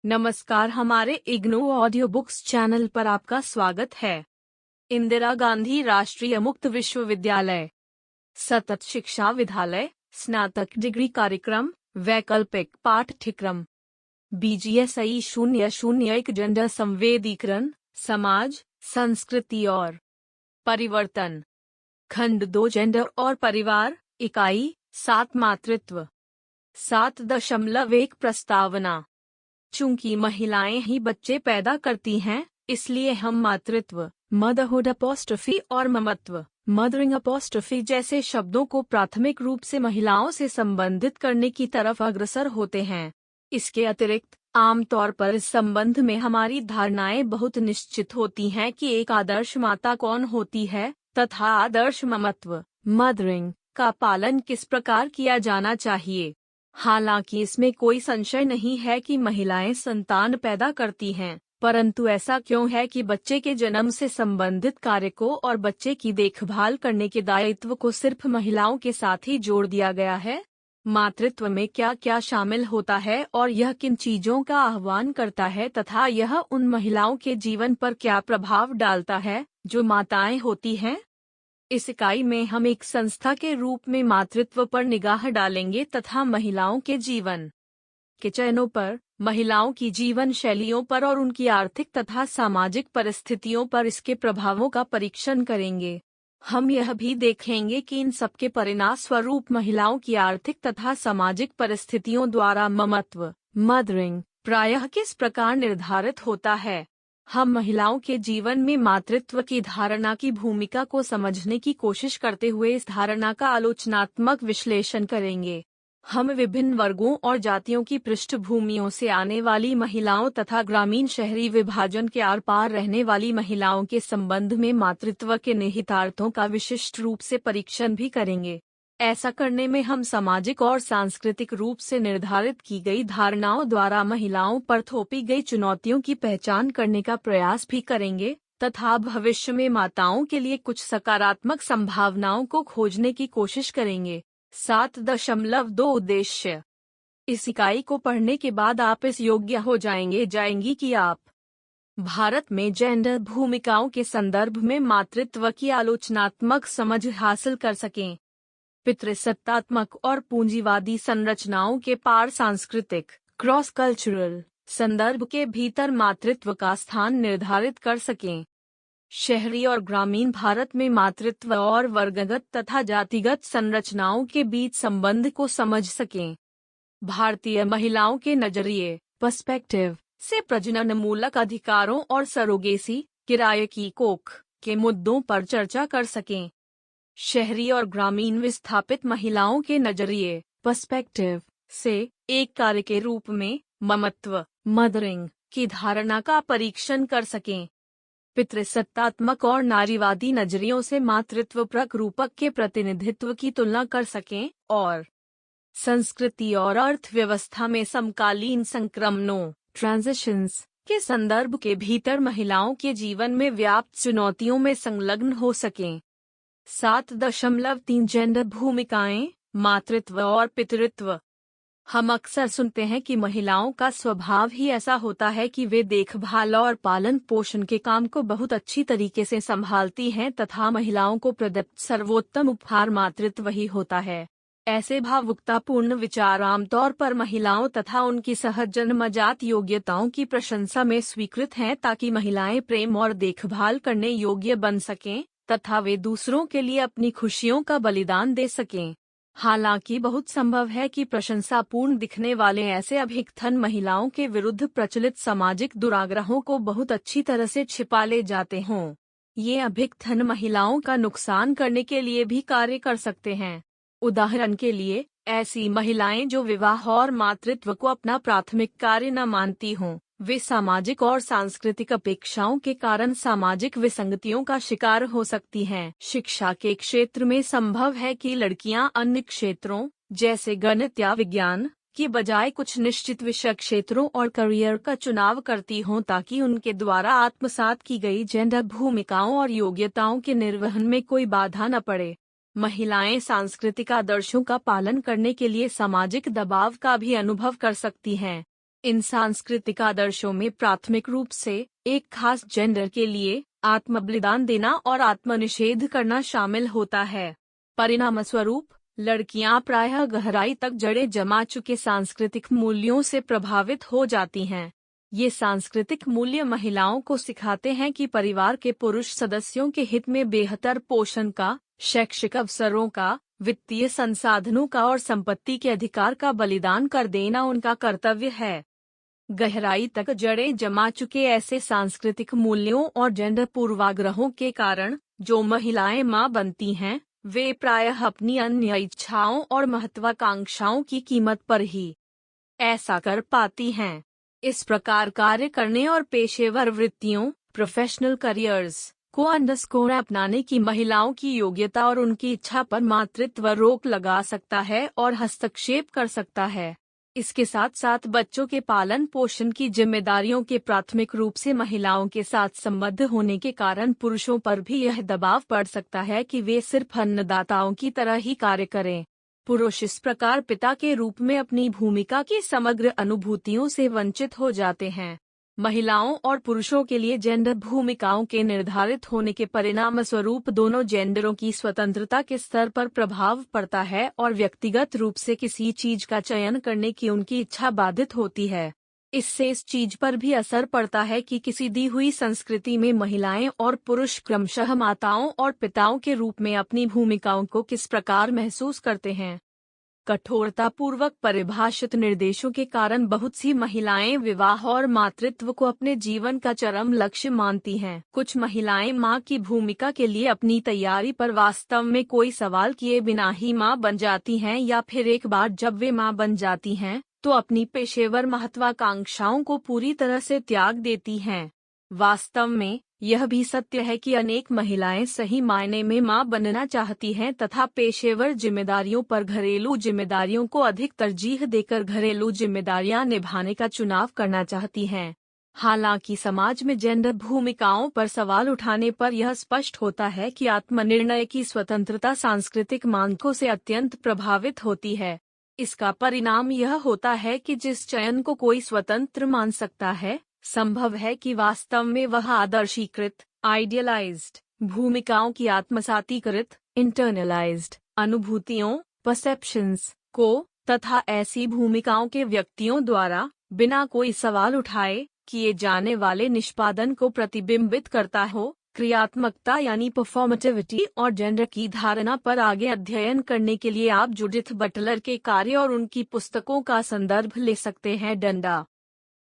नमस्कार, हमारे IGNOU audio books channel पर आपका स्वागत है। इंदिरा गांधी राष्ट्रीय मुक्त विश्वविद्यालय सतत शिक्षा विद्यालय स्नातक डिग्री कार्यक्रम वैकल्पिक पाठ्यक्रम BGSI 001 जेंडर संवेदीकरण समाज संस्कृति और परिवर्तन खंड 2 जेंडर और परिवार इकाई 7 मातृत्व 7.1 प्रस्तावना। चूंकि महिलाएं ही बच्चे पैदा करती हैं, इसलिए हम मातृत्व मदरहुड अपॉस्ट्रोफी और ममत्व मदरिंग अपॉस्ट्रोफी जैसे शब्दों को प्राथमिक रूप से महिलाओं से संबंधित करने की तरफ अग्रसर होते हैं। इसके अतिरिक्त आमतौर पर इस संबंध में हमारी धारणाएं बहुत निश्चित होती हैं कि एक आदर्श माता कौन होती है तथा आदर्श ममत्व मदरिंग का पालन किस प्रकार किया जाना चाहिए। हालांकि इसमें कोई संशय नहीं है कि महिलाएं संतान पैदा करती हैं, परंतु ऐसा क्यों है कि बच्चे के जन्म से संबंधित कार्य को और बच्चे की देखभाल करने के दायित्व को सिर्फ महिलाओं के साथ ही जोड़ दिया गया है? मातृत्व में क्या क्या शामिल होता है और यह किन चीजों का आह्वान करता है तथा यह उन महिलाओं के जीवन पर क्या प्रभाव डालता है जो माताएं होती हैं? इस इकाई में हम एक संस्था के रूप में मातृत्व पर निगाह डालेंगे तथा महिलाओं के जीवन के चयनों पर, महिलाओं की जीवन शैलियों पर और उनकी आर्थिक तथा सामाजिक परिस्थितियों पर इसके प्रभावों का परीक्षण करेंगे। हम यह भी देखेंगे कि इन सबके परिणाम स्वरूप महिलाओं की आर्थिक तथा सामाजिक परिस्थितियों द्वारा ममत्व मदरिंग प्रायः किस प्रकार निर्धारित होता है। हम महिलाओं के जीवन में मातृत्व की धारणा की भूमिका को समझने की कोशिश करते हुए इस धारणा का आलोचनात्मक विश्लेषण करेंगे। हम विभिन्न वर्गों और जातियों की पृष्ठभूमियों से आने वाली महिलाओं तथा ग्रामीण शहरी विभाजन के आर पार रहने वाली महिलाओं के संबंध में मातृत्व के निहितार्थों का विशिष्ट रूप से परीक्षण भी करेंगे। ऐसा करने में हम सामाजिक और सांस्कृतिक रूप से निर्धारित की गई धारणाओं द्वारा महिलाओं पर थोपी गई चुनौतियों की पहचान करने का प्रयास भी करेंगे तथा भविष्य में माताओं के लिए कुछ सकारात्मक संभावनाओं को खोजने की कोशिश करेंगे। 7.2 उद्देश्य। इस इकाई को पढ़ने के बाद आप इस योग्य हो जाएंगी कि आप भारत में जेंडर भूमिकाओं के संदर्भ में मातृत्व की आलोचनात्मक समझ हासिल कर सकें। पितृसत्तात्मक और पूंजीवादी संरचनाओं के पार सांस्कृतिक क्रॉस कल्चरल संदर्भ के भीतर मातृत्व का स्थान निर्धारित कर सकें। शहरी और ग्रामीण भारत में मातृत्व और वर्गगत तथा जातिगत संरचनाओं के बीच संबंध को समझ सकें। भारतीय महिलाओं के नजरिए पर्सपेक्टिव से प्रजननमूलक अधिकारों और सरोगेसी किराए की कोख के मुद्दों पर चर्चा कर सकें। शहरी और ग्रामीण विस्थापित महिलाओं के नजरिए पर्सपेक्टिव से एक कार्य के रूप में ममत्व मदरिंग की धारणा का परीक्षण कर सकें। पितृसत्तात्मक और नारीवादी नजरियों से मातृत्व प्ररूपक के प्रतिनिधित्व की तुलना कर सकें और संस्कृति और अर्थव्यवस्था में समकालीन संक्रमणों ट्रांजिशंस के संदर्भ के भीतर महिलाओं के जीवन में व्याप्त चुनौतियों में संलग्न हो सकें। 7.3 जेंडर भूमिकाएं मातृत्व और पितृत्व। हम अक्सर सुनते हैं कि महिलाओं का स्वभाव ही ऐसा होता है कि वे देखभाल और पालन पोषण के काम को बहुत अच्छी तरीके से संभालती हैं तथा महिलाओं को प्रदत्त सर्वोत्तम उपहार मातृत्व ही होता है। ऐसे भावुकतापूर्ण विचार आमतौर पर महिलाओं तथा उनकी सहज जन्मजात योग्यताओं की प्रशंसा में स्वीकृत हैं ताकि महिलाएं प्रेम और देखभाल करने योग्य बन सकें तथा वे दूसरों के लिए अपनी खुशियों का बलिदान दे सकें। हालांकि बहुत संभव है कि प्रशंसापूर्ण दिखने वाले ऐसे अभिकथन महिलाओं के विरुद्ध प्रचलित सामाजिक दुराग्रहों को बहुत अच्छी तरह से छिपा ले जाते हों। ये अभिकथन महिलाओं का नुकसान करने के लिए भी कार्य कर सकते हैं। उदाहरण के लिए, ऐसी महिलाएं जो विवाह और मातृत्व को अपना प्राथमिक कार्य न मानती हों, वे सामाजिक और सांस्कृतिक अपेक्षाओं के कारण सामाजिक विसंगतियों का शिकार हो सकती हैं। शिक्षा के क्षेत्र में संभव है कि लड़कियां अन्य क्षेत्रों जैसे गणित या विज्ञान की बजाय कुछ निश्चित विषय क्षेत्रों और करियर का चुनाव करती हों ताकि उनके द्वारा आत्मसात की गई जेंडर भूमिकाओं और योग्यताओं के निर्वहन में कोई बाधा न पड़े। महिलाएं सांस्कृतिक आदर्शों का पालन करने के लिए सामाजिक दबाव का भी अनुभव कर सकती हैं। इन सांस्कृतिक आदर्शों में प्राथमिक रूप से एक खास जेंडर के लिए आत्म बलिदान देना और आत्मनिषेध करना शामिल होता है। परिणामस्वरूप लड़कियां प्रायः गहराई तक जड़ें जमा चुके सांस्कृतिक मूल्यों से प्रभावित हो जाती हैं। ये सांस्कृतिक मूल्य महिलाओं को सिखाते हैं कि परिवार के पुरुष सदस्यों के हित में बेहतर पोषण का, शैक्षिक अवसरों का, वित्तीय संसाधनों का और संपत्ति के अधिकार का बलिदान कर देना उनका कर्तव्य है। गहराई तक जड़ें जमा चुके ऐसे सांस्कृतिक मूल्यों और जेंडर पूर्वाग्रहों के कारण जो महिलाएं मां बनती हैं, वे प्रायः अपनी अन्य इच्छाओं और महत्वाकांक्षाओं की कीमत पर ही ऐसा कर पाती हैं। इस प्रकार कार्य करने और पेशेवर वृत्तियों, प्रोफेशनल करियर्स को अपनाने की महिलाओं की योग्यता और उनकी इच्छा पर मातृत्व रोक लगा सकता है और हस्तक्षेप कर सकता है। इसके साथ साथ बच्चों के पालन पोषण की जिम्मेदारियों के प्राथमिक रूप से महिलाओं के साथ संबद्ध होने के कारण पुरुषों पर भी यह दबाव पड़ सकता है कि वे सिर्फ अन्नदाताओं की तरह ही कार्य करें। पुरुष इस प्रकार पिता के रूप में अपनी भूमिका की समग्र अनुभूतियों से वंचित हो जाते हैं। महिलाओं और पुरुषों के लिए जेंडर भूमिकाओं के निर्धारित होने के परिणाम स्वरूप दोनों जेंडरों की स्वतंत्रता के स्तर पर प्रभाव पड़ता है और व्यक्तिगत रूप से किसी चीज का चयन करने की उनकी इच्छा बाधित होती है। इससे इस चीज पर भी असर पड़ता है कि किसी दी हुई संस्कृति में महिलाएं और पुरुष क्रमशः माताओं और पिताओं के रूप में अपनी भूमिकाओं को किस प्रकार महसूस करते हैं। कठोरतापूर्वक परिभाषित निर्देशों के कारण बहुत सी महिलाएं विवाह और मातृत्व को अपने जीवन का चरम लक्ष्य मानती हैं। कुछ महिलाएं मां की भूमिका के लिए अपनी तैयारी पर वास्तव में कोई सवाल किए बिना ही मां बन जाती हैं या फिर एक बार जब वे मां बन जाती हैं तो अपनी पेशेवर महत्वाकांक्षाओं को पूरी तरह से त्याग देती हैं। वास्तव में यह भी सत्य है कि अनेक महिलाएं सही मायने में मां बनना चाहती हैं तथा पेशेवर जिम्मेदारियों पर घरेलू जिम्मेदारियों को अधिक तरजीह देकर घरेलू जिम्मेदारियां निभाने का चुनाव करना चाहती हैं। हालांकि समाज में जेंडर भूमिकाओं पर सवाल उठाने पर यह स्पष्ट होता है कि आत्मनिर्णय की स्वतंत्रता सांस्कृतिक मानकों से अत्यंत प्रभावित होती है। इसका परिणाम यह होता है कि जिस चयन को कोई स्वतंत्र मान सकता है, संभव है कि वास्तव में वह आदर्शीकृत आइडियलाइज्ड भूमिकाओं की आत्मसातीकृत इंटरनलाइज्ड अनुभूतियों परसेप्शंस को तथा ऐसी भूमिकाओं के व्यक्तियों द्वारा बिना कोई सवाल उठाए किए जाने वाले निष्पादन को प्रतिबिंबित करता हो। क्रियात्मकता यानी परफॉर्मेटिविटी और जेंडर की धारणा पर आगे अध्ययन करने के लिए आप जुडिथ बटलर के कार्य और उनकी पुस्तकों का संदर्भ ले सकते हैं। डंडा।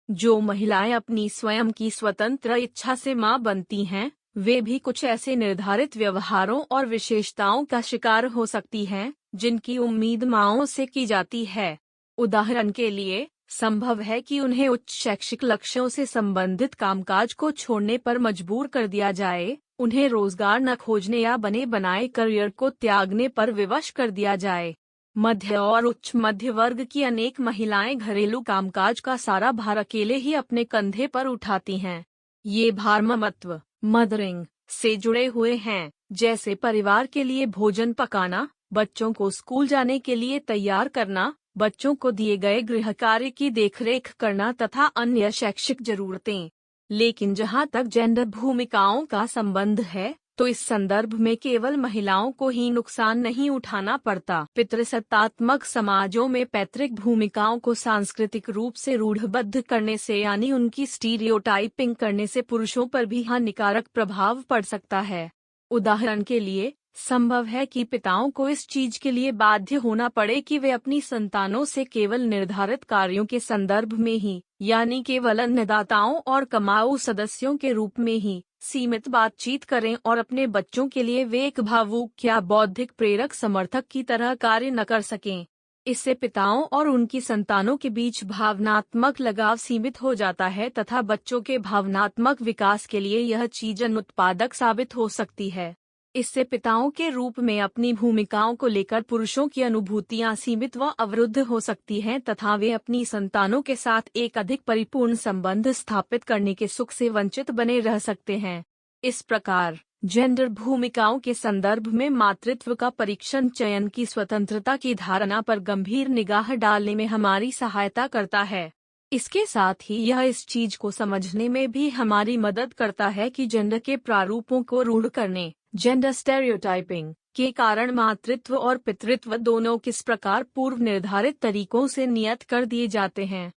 जो महिलाएं अपनी स्वयं की स्वतंत्र इच्छा से मां बनती हैं, वे भी कुछ ऐसे निर्धारित व्यवहारों और विशेषताओं का शिकार हो सकती हैं जिनकी उम्मीद मांओं से की जाती है। उदाहरण के लिए, संभव है कि उन्हें उच्च शैक्षिक लक्ष्यों से संबंधित कामकाज को छोड़ने पर मजबूर कर दिया जाए, उन्हें रोजगार न खोजने या बने बनाए करियर को त्यागने पर विवश कर दिया जाए। मध्य और उच्च मध्य वर्ग की अनेक महिलाएं घरेलू कामकाज का सारा भार अकेले ही अपने कंधे पर उठाती हैं। ये भार ममत्व मदरिंग से जुड़े हुए हैं, जैसे परिवार के लिए भोजन पकाना, बच्चों को स्कूल जाने के लिए तैयार करना, बच्चों को दिए गए गृह कार्य की देखरेख करना तथा अन्य शैक्षिक जरूरतें। लेकिन जहां तक जेंडर भूमिकाओं का संबंध है, तो इस संदर्भ में केवल महिलाओं को ही नुकसान नहीं उठाना पड़ता। पितृसत्तात्मक समाजों में पैतृक भूमिकाओं को सांस्कृतिक रूप से रूढ़बद्ध करने से यानी उनकी स्टीरियोटाइपिंग करने से पुरुषों पर भी हानिकारक प्रभाव पड़ सकता है। उदाहरण के लिए, संभव है कि पिताओं को इस चीज के लिए बाध्य होना पड़े कि वे अपनी संतानों से केवल निर्धारित कार्यों के संदर्भ में ही, यानी केवल अन्नदाताओं और कमाऊ सदस्यों के रूप में ही सीमित बातचीत करें और अपने बच्चों के लिए वे एक भावुक या बौद्धिक प्रेरक समर्थक की तरह कार्य न कर सकें। इससे पिताओं और उनकी संतानों के बीच भावनात्मक लगाव सीमित हो जाता है तथा बच्चों के भावनात्मक विकास के लिए यह चीज अनुत्पादक साबित हो सकती है। इससे पिताओं के रूप में अपनी भूमिकाओं को लेकर पुरुषों की अनुभूतियां सीमित व अवरुद्ध हो सकती हैं तथा वे अपनी संतानों के साथ एक अधिक परिपूर्ण संबंध स्थापित करने के सुख से वंचित बने रह सकते हैं। इस प्रकार जेंडर भूमिकाओं के संदर्भ में मातृत्व का परीक्षण चयन की स्वतंत्रता की धारणा पर गंभीर निगाह डालने में हमारी सहायता करता है। इसके साथ ही यह इस चीज को समझने में भी हमारी मदद करता है कि जेंडर के प्रारूपों को रूढ़ करने, जेंडर स्टेरियोटाइपिंग के कारण मातृत्व और पितृत्व दोनों किस प्रकार पूर्व निर्धारित तरीकों से नियत कर दिए जाते हैं।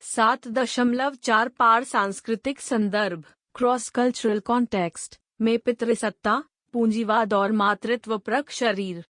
7.4 पार सांस्कृतिक संदर्भ क्रॉस कल्चरल कॉन्टेक्स्ट में पितृसत्ता, पूंजीवाद और मातृत्वपरक शरीर।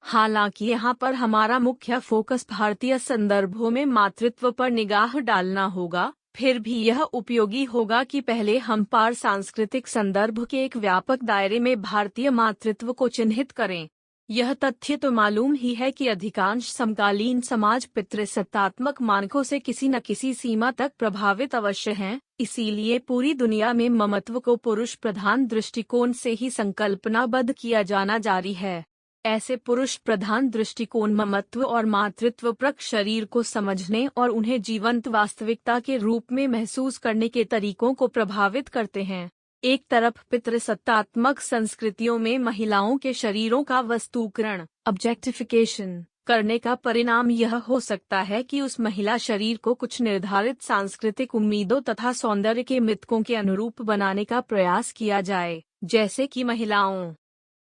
हालांकि यहाँ पर हमारा मुख्य फोकस भारतीय संदर्भों में मातृत्व पर निगाह डालना होगा, फिर भी यह उपयोगी होगा कि पहले हम पार सांस्कृतिक संदर्भ के एक व्यापक दायरे में भारतीय मातृत्व को चिन्हित करें। यह तथ्य तो मालूम ही है कि अधिकांश समकालीन समाज पितृसत्तात्मक मानकों से किसी न किसी सीमा तक प्रभावित अवश्य हैं, इसीलिए पूरी दुनिया में ममत्व को पुरुष प्रधान दृष्टिकोण से ही संकल्पनाबद्ध किया जाना जारी है। ऐसे पुरुष प्रधान दृष्टिकोण ममत्व और मातृत्वपरक शरीर को समझने और उन्हें जीवंत वास्तविकता के रूप में महसूस करने के तरीकों को प्रभावित करते हैं। एक तरफ पितृसत्तात्मक संस्कृतियों में महिलाओं के शरीरों का वस्तुकरण ऑब्जेक्टिफिकेशन करने का परिणाम यह हो सकता है कि उस महिला शरीर को कुछ निर्धारित सांस्कृतिक उम्मीदों तथा सौंदर्य के मिथकों के अनुरूप बनाने का प्रयास किया जाए, जैसे कि महिलाओं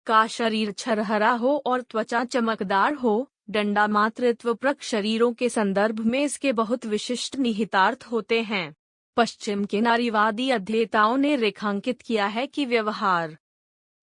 का शरीर छरहरा हो और त्वचा चमकदार हो। डंडा मातृत्वपरक शरीरों के संदर्भ में इसके बहुत विशिष्ट निहितार्थ होते हैं। पश्चिम के नारीवादी अध्येताओं ने रेखांकित किया है कि व्यवहार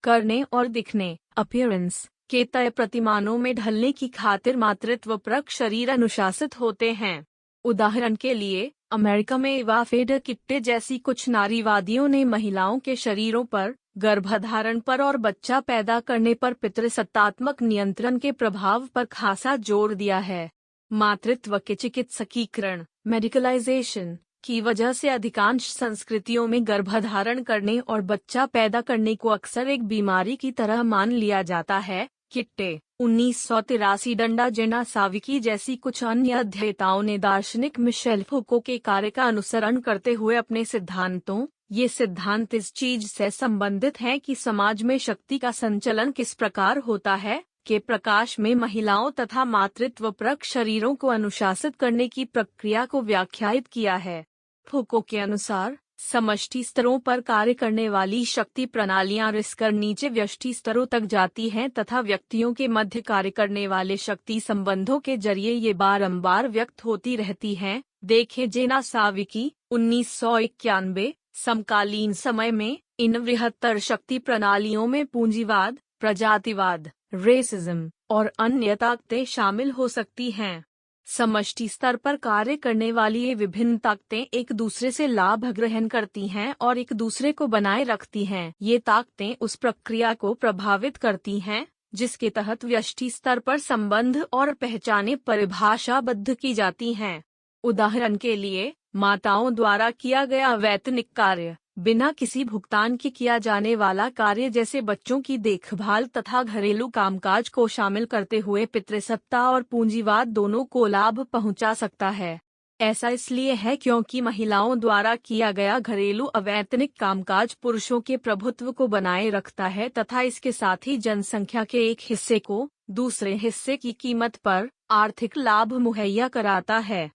करने और दिखने अपीयरेंस के तय प्रतिमानों में ढलने की खातिर मातृत्वपरक शरीर अनुशासित होते हैं। उदाहरण के लिए अमेरिका में इवा फेडर किट्टे जैसी कुछ नारीवादियों ने महिलाओं के शरीरों पर, गर्भधारण पर और बच्चा पैदा करने पर पितृसत्तात्मक नियंत्रण के प्रभाव पर खासा जोर दिया है। मातृत्व के चिकित्सकीकरण मेडिकलाइजेशन की वजह से अधिकांश संस्कृतियों में गर्भधारण करने और बच्चा पैदा करने को अक्सर एक बीमारी की तरह मान लिया जाता है। किट्टे 1983 डंडा जेना साविकी जैसी कुछ अन्य अध्येताओं ने दार्शनिक मिशेल फुको के कार्य का अनुसरण करते हुए अपने सिद्धांतों, ये सिद्धांत इस चीज से संबंधित हैं कि समाज में शक्ति का संचलन किस प्रकार होता है, के प्रकाश में महिलाओं तथा मातृत्वपरक शरीरों को अनुशासित करने की प्रक्रिया को व्याख्यायित किया है। फुको के अनुसार समष्टि स्तरों पर कार्य करने वाली शक्ति प्रणालियां रिसकर नीचे व्यष्टि स्तरों तक जाती हैं तथा व्यक्तियों के मध्य कार्य करने वाले शक्ति संबंधों के जरिए ये बारंबार व्यक्त होती रहती हैं। देखें जेना साविकी 1991। समकालीन समय में इन बृहत्तर शक्ति प्रणालियों में पूंजीवाद, प्रजातिवाद, रेसिज्म और अन्य ताकतें शामिल हो सकती हैं। समष्टि स्तर पर कार्य करने वाली ये विभिन्न ताकतें एक दूसरे से लाभ ग्रहण करती हैं और एक दूसरे को बनाए रखती हैं। ये ताकतें उस प्रक्रिया को प्रभावित करती हैं जिसके तहत व्यष्टि स्तर पर संबंध और पहचाने परिभाषाबद्ध की जाती हैं। उदाहरण के लिए माताओं द्वारा किया गया वैतनिक कार्य, बिना किसी भुगतान के किया जाने वाला कार्य जैसे बच्चों की देखभाल तथा घरेलू कामकाज को शामिल करते हुए पितृसत्ता और पूंजीवाद दोनों को लाभ पहुंचा सकता है। ऐसा इसलिए है क्योंकि महिलाओं द्वारा किया गया घरेलू अवैतनिक कामकाज पुरुषों के प्रभुत्व को बनाए रखता है तथा इसके साथ ही जनसंख्या के एक हिस्से को दूसरे हिस्से की कीमत पर आर्थिक लाभ मुहैया कराता है।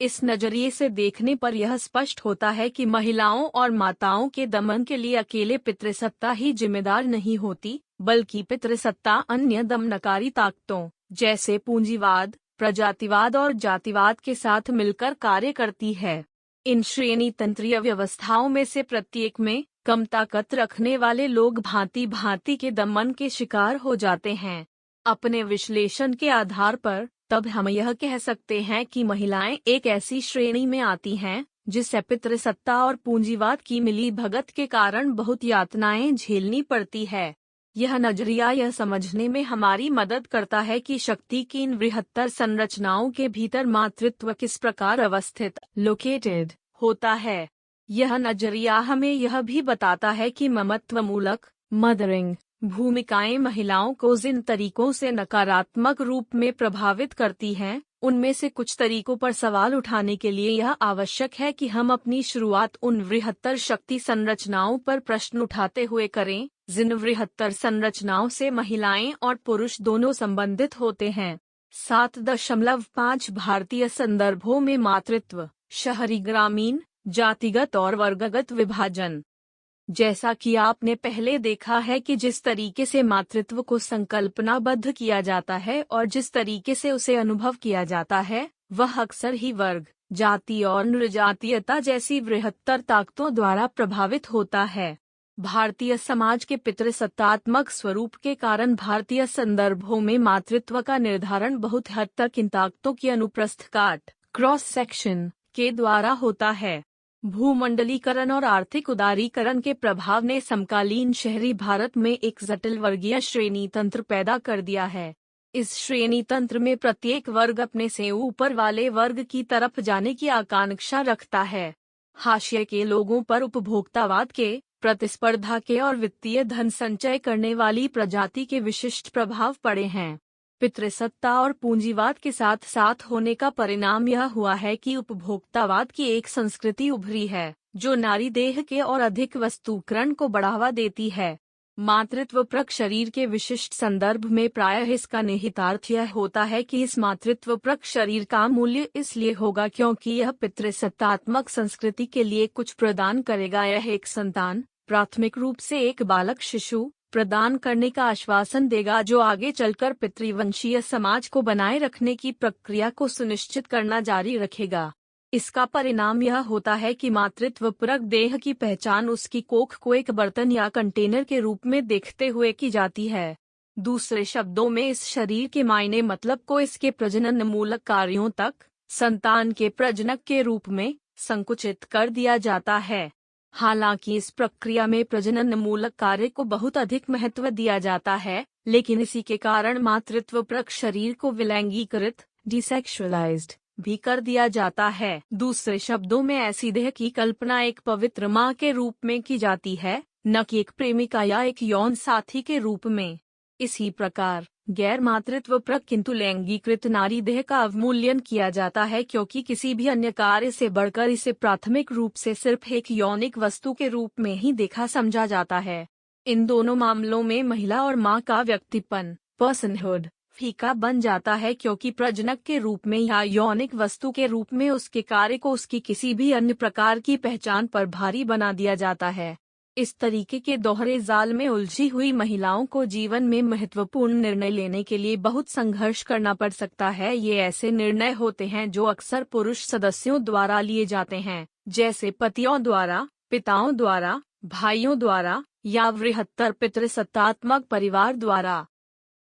इस नजरिए से देखने पर यह स्पष्ट होता है कि महिलाओं और माताओं के दमन के लिए अकेले पितृसत्ता ही जिम्मेदार नहीं होती, बल्कि पितृसत्ता अन्य दमनकारी ताकतों जैसे पूंजीवाद, प्रजातिवाद और जातिवाद के साथ मिलकर कार्य करती है। इन श्रेणी तंत्रीय व्यवस्थाओं में से प्रत्येक में कम ताकत रखने वाले लोग भांति भांति के दमन के शिकार हो जाते हैं। अपने विश्लेषण के आधार पर तब हम यह कह सकते हैं कि महिलाएं एक ऐसी श्रेणी में आती हैं जिससे पितृसत्ता और पूंजीवाद की मिली भगत के कारण बहुत यातनाएं झेलनी पड़ती है। यह नजरिया यह समझने में हमारी मदद करता है कि शक्ति की इन बृहत्तर संरचनाओं के भीतर मातृत्व किस प्रकार अवस्थित लोकेटेड होता है। यह नजरिया हमें यह भी बताता है कि ममत्वमूलक मदरिंग भूमिकाएं महिलाओं को जिन तरीकों से नकारात्मक रूप में प्रभावित करती हैं, उनमें से कुछ तरीकों पर सवाल उठाने के लिए यह आवश्यक है कि हम अपनी शुरुआत उन बृहत्तर शक्ति संरचनाओं पर प्रश्न उठाते हुए करें, जिन बृहत्तर संरचनाओं से महिलाएं और पुरुष दोनों संबंधित होते हैं। 7.5 भारतीय संदर्भों में मातृत्व, शहरी ग्रामीण, जातिगत और वर्गगत विभाजन। जैसा कि आपने पहले देखा है कि जिस तरीके से मातृत्व को संकल्पनाबद्ध किया जाता है और जिस तरीके से उसे अनुभव किया जाता है, वह अक्सर ही वर्ग, जाति और नृजातीयता जैसी बृहत्तर ताकतों द्वारा प्रभावित होता है। भारतीय समाज के पितृसत्तात्मक स्वरूप के कारण भारतीय संदर्भों में मातृत्व का निर्धारण बहुत हद तक इन ताकतों की अनुप्रस्थ काट, क्रॉस सेक्शन के द्वारा होता है। भूमंडलीकरण और आर्थिक उदारीकरण के प्रभाव ने समकालीन शहरी भारत में एक जटिल वर्गीय श्रेणी तंत्र पैदा कर दिया है। इस श्रेणी तंत्र में प्रत्येक वर्ग अपने से ऊपर वाले वर्ग की तरफ जाने की आकांक्षा रखता है। हाशिए के लोगों पर उपभोक्तावाद के, प्रतिस्पर्धा के और वित्तीय धन संचय करने वाली प्रजाति के विशिष्ट प्रभाव पड़े हैं। पितृसत्ता और पूंजीवाद के साथ साथ होने का परिणाम यह हुआ है कि उपभोक्तावाद की एक संस्कृति उभरी है जो नारी देह के और अधिक वस्तुकरण को बढ़ावा देती है। मातृत्वपरक शरीर के विशिष्ट संदर्भ में प्रायः इसका निहितार्थ यह होता है कि इस मातृत्वपरक शरीर का मूल्य इसलिए होगा क्योंकि यह पितृसत्तात्मक संस्कृति के लिए कुछ प्रदान करेगा। यह एक संतान, प्राथमिक रूप से एक बालक शिशु, प्रदान करने का आश्वासन देगा जो आगे चलकर पितृवंशीय समाज को बनाए रखने की प्रक्रिया को सुनिश्चित करना जारी रखेगा। इसका परिणाम यह होता है कि मातृत्वपरक देह की पहचान उसकी कोख को एक बर्तन या कंटेनर के रूप में देखते हुए की जाती है। दूसरे शब्दों में इस शरीर के मायने मतलब को इसके प्रजनन मूलक कार्यों तक संतान के प्रजनक के रूप में संकुचित कर दिया जाता है। हालांकि इस प्रक्रिया में प्रजनन मूलक कार्य को बहुत अधिक महत्व दिया जाता है, लेकिन इसी के कारण मातृत्वपरक शरीर को विलैंगीकृत, डिसेक्सुअलाइज्ड भी कर दिया जाता है। दूसरे शब्दों में ऐसी देह की कल्पना एक पवित्र माँ के रूप में की जाती है, न कि एक प्रेमिका या एक यौन साथी के रूप में। इसी प्रकार गैर मातृत्वपरक किंतु लैंगीकृत नारी देह का अवमूल्यन किया जाता है क्योंकि किसी भी अन्य कार्य से बढ़कर इसे प्राथमिक रूप से सिर्फ एक यौनिक वस्तु के रूप में ही देखा समझा जाता है। इन दोनों मामलों में महिला और माँ का व्यक्तिपन, पर्सनहुड, फीका बन जाता है क्योंकि प्रजनक के रूप में या यौनिक वस्तु के रूप में उसके कार्य को उसकी किसी भी अन्य प्रकार की पहचान पर भारी बना दिया जाता है। इस तरीके के दोहरे जाल में उलझी हुई महिलाओं को जीवन में महत्वपूर्ण निर्णय लेने के लिए बहुत संघर्ष करना पड़ सकता है। ये ऐसे निर्णय होते हैं जो अक्सर पुरुष सदस्यों द्वारा लिए जाते हैं, जैसे पतियों द्वारा, पिताओं द्वारा, भाइयों द्वारा या बृहत्तर पितृसत्तात्मक परिवार द्वारा।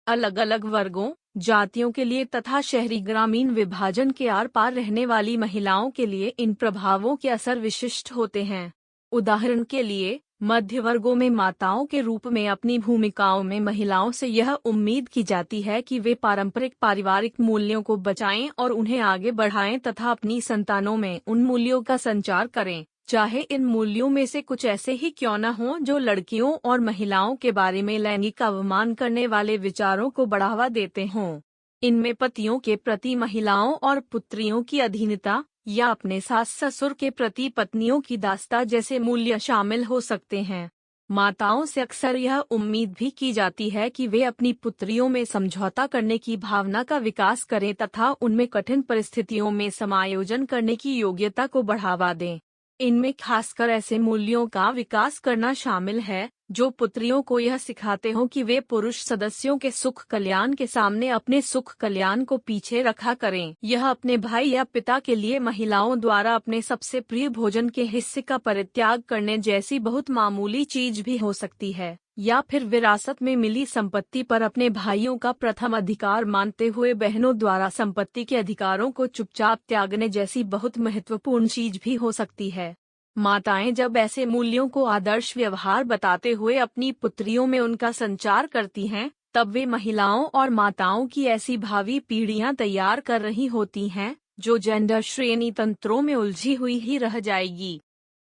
अलग अलग वर्गों, जातियों के लिए तथा शहरी ग्रामीण विभाजन के आर पार रहने वाली महिलाओं के लिए इन प्रभावों के असर विशिष्ट होते हैं। उदाहरण के लिए, मध्य वर्गों में माताओं के रूप में अपनी भूमिकाओं में महिलाओं से यह उम्मीद की जाती है कि वे पारंपरिक पारिवारिक मूल्यों को बचाएं और उन्हें आगे बढ़ाएं तथा अपनी संतानों में उन मूल्यों का संचार करें, चाहे इन मूल्यों में से कुछ ऐसे ही क्यों न हों जो लड़कियों और महिलाओं के बारे में लैंगिक अवमान करने वाले विचारों को बढ़ावा देते हों। इनमें पतियों के प्रति महिलाओं और पुत्रियों की अधीनता या अपने सास ससुर के प्रति पत्नियों की दास्ता जैसे मूल्य शामिल हो सकते हैं। माताओं से अक्सर यह उम्मीद भी की जाती है कि वे अपनी पुत्रियों में समझौता करने की भावना का विकास करें तथा उनमें कठिन परिस्थितियों में समायोजन करने की योग्यता को बढ़ावा दें। इनमें खासकर ऐसे मूल्यों का विकास करना शामिल है जो पुत्रियों को यह सिखाते हों कि वे पुरुष सदस्यों के सुख कल्याण के सामने अपने सुख कल्याण को पीछे रखा करें। यह अपने भाई या पिता के लिए महिलाओं द्वारा अपने सबसे प्रिय भोजन के हिस्से का परित्याग करने जैसी बहुत मामूली चीज भी हो सकती है, या फिर विरासत में मिली संपत्ति पर अपने भाइयों का प्रथम अधिकार मानते हुए बहनों द्वारा संपत्ति के अधिकारों को चुपचाप त्यागने जैसी बहुत महत्वपूर्ण चीज भी हो सकती है। माताएं जब ऐसे मूल्यों को आदर्श व्यवहार बताते हुए अपनी पुत्रियों में उनका संचार करती हैं, तब वे महिलाओं और माताओं की ऐसी भावी पीढ़ियां तैयार कर रही होती हैं जो जेंडर श्रेणी तंत्रों में उलझी हुई ही रह जाएगी।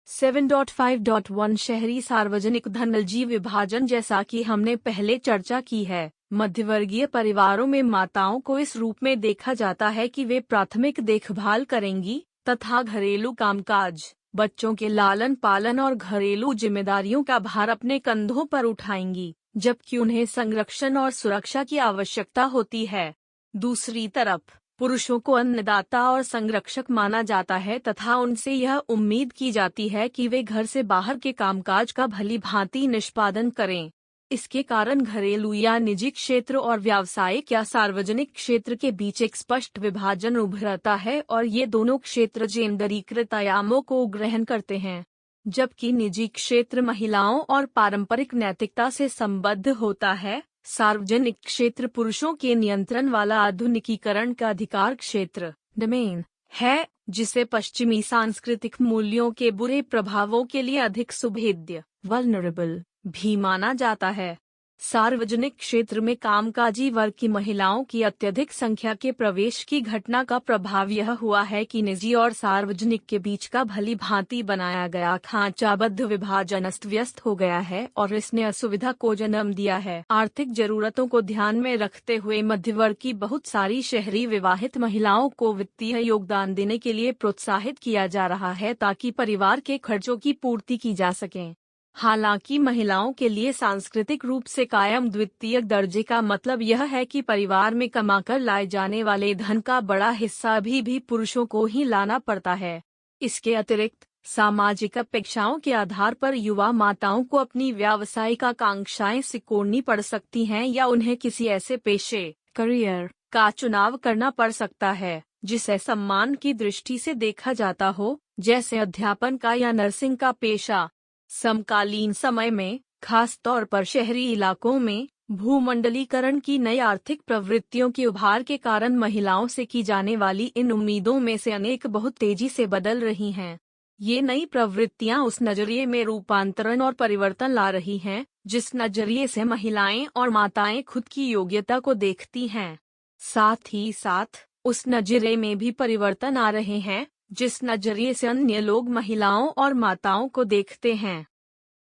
7.5.1 शहरी सार्वजनिक धनजी विभाजन। जैसा कि हमने पहले चर्चा की है, मध्यवर्गीय परिवारों में माताओं को इस रूप में देखा जाता है कि वे प्राथमिक देखभाल करेंगी तथा घरेलू कामकाज, बच्चों के लालन पालन और घरेलू जिम्मेदारियों का भार अपने कंधों पर उठाएंगी, जबकि उन्हें संरक्षण और सुरक्षा की आवश्यकता होती है। दूसरी तरफ पुरुषों को अन्नदाता और संरक्षक माना जाता है तथा उनसे यह उम्मीद की जाती है कि वे घर से बाहर के कामकाज का भली भांति निष्पादन करें। इसके कारण घरेलू या निजी क्षेत्र और व्यावसायिक या सार्वजनिक क्षेत्र के बीच एक स्पष्ट विभाजन उभरता है और ये दोनों क्षेत्र जेंडरीकृत आयामों को ग्रहण करते हैं। जबकि निजी क्षेत्र महिलाओं और पारंपरिक नैतिकता से संबद्ध होता है, सार्वजनिक क्षेत्र पुरुषों के नियंत्रण वाला आधुनिकीकरण का अधिकार क्षेत्र डोमेन है, जिसे पश्चिमी सांस्कृतिक मूल्यों के बुरे प्रभावों के लिए अधिक सुभेद्य वल्नरेबल भी माना जाता है। सार्वजनिक क्षेत्र में कामकाजी वर्ग की महिलाओं की अत्यधिक संख्या के प्रवेश की घटना का प्रभाव यह हुआ है कि निजी और सार्वजनिक के बीच का भली भांति बनाया गया खांचाबद्ध विभाजन अस्त व्यस्त हो गया है और इसने असुविधा को जन्म दिया है। आर्थिक जरूरतों को ध्यान में रखते हुए मध्य वर्ग की बहुत सारी शहरी विवाहित महिलाओं को वित्तीय योगदान देने के लिए प्रोत्साहित किया जा रहा है ताकि परिवार के खर्चों की पूर्ति की जा सके। हालांकि महिलाओं के लिए सांस्कृतिक रूप से कायम द्वितीय दर्जे का मतलब यह है कि परिवार में कमाकर लाए जाने वाले धन का बड़ा हिस्सा अभी भी पुरुषों को ही लाना पड़ता है। इसके अतिरिक्त सामाजिक अपेक्षाओं के आधार पर युवा माताओं को अपनी व्यावसायिक आकांक्षाएं सिकोड़नी पड़ सकती हैं या उन्हें किसी ऐसे पेशे करियर का चुनाव करना पड़ सकता है जिसे सम्मान की दृष्टि से देखा जाता हो, जैसे अध्यापन का या नर्सिंग का पेशा। समकालीन समय में, खास तौर पर शहरी इलाकों में, भूमंडलीकरण की नई आर्थिक प्रवृत्तियों के उभार के कारण महिलाओं से की जाने वाली इन उम्मीदों में से अनेक बहुत तेजी से बदल रही हैं। ये नई प्रवृत्तियां उस नजरिए में रूपांतरण और परिवर्तन ला रही हैं, जिस नजरिए से महिलाएं और माताएं खुद की योग्यता को देखती हैं। साथ ही साथ उस नजरिए में भी परिवर्तन आ रहे हैं जिस नजरिए से अन्य लोग महिलाओं और माताओं को देखते हैं।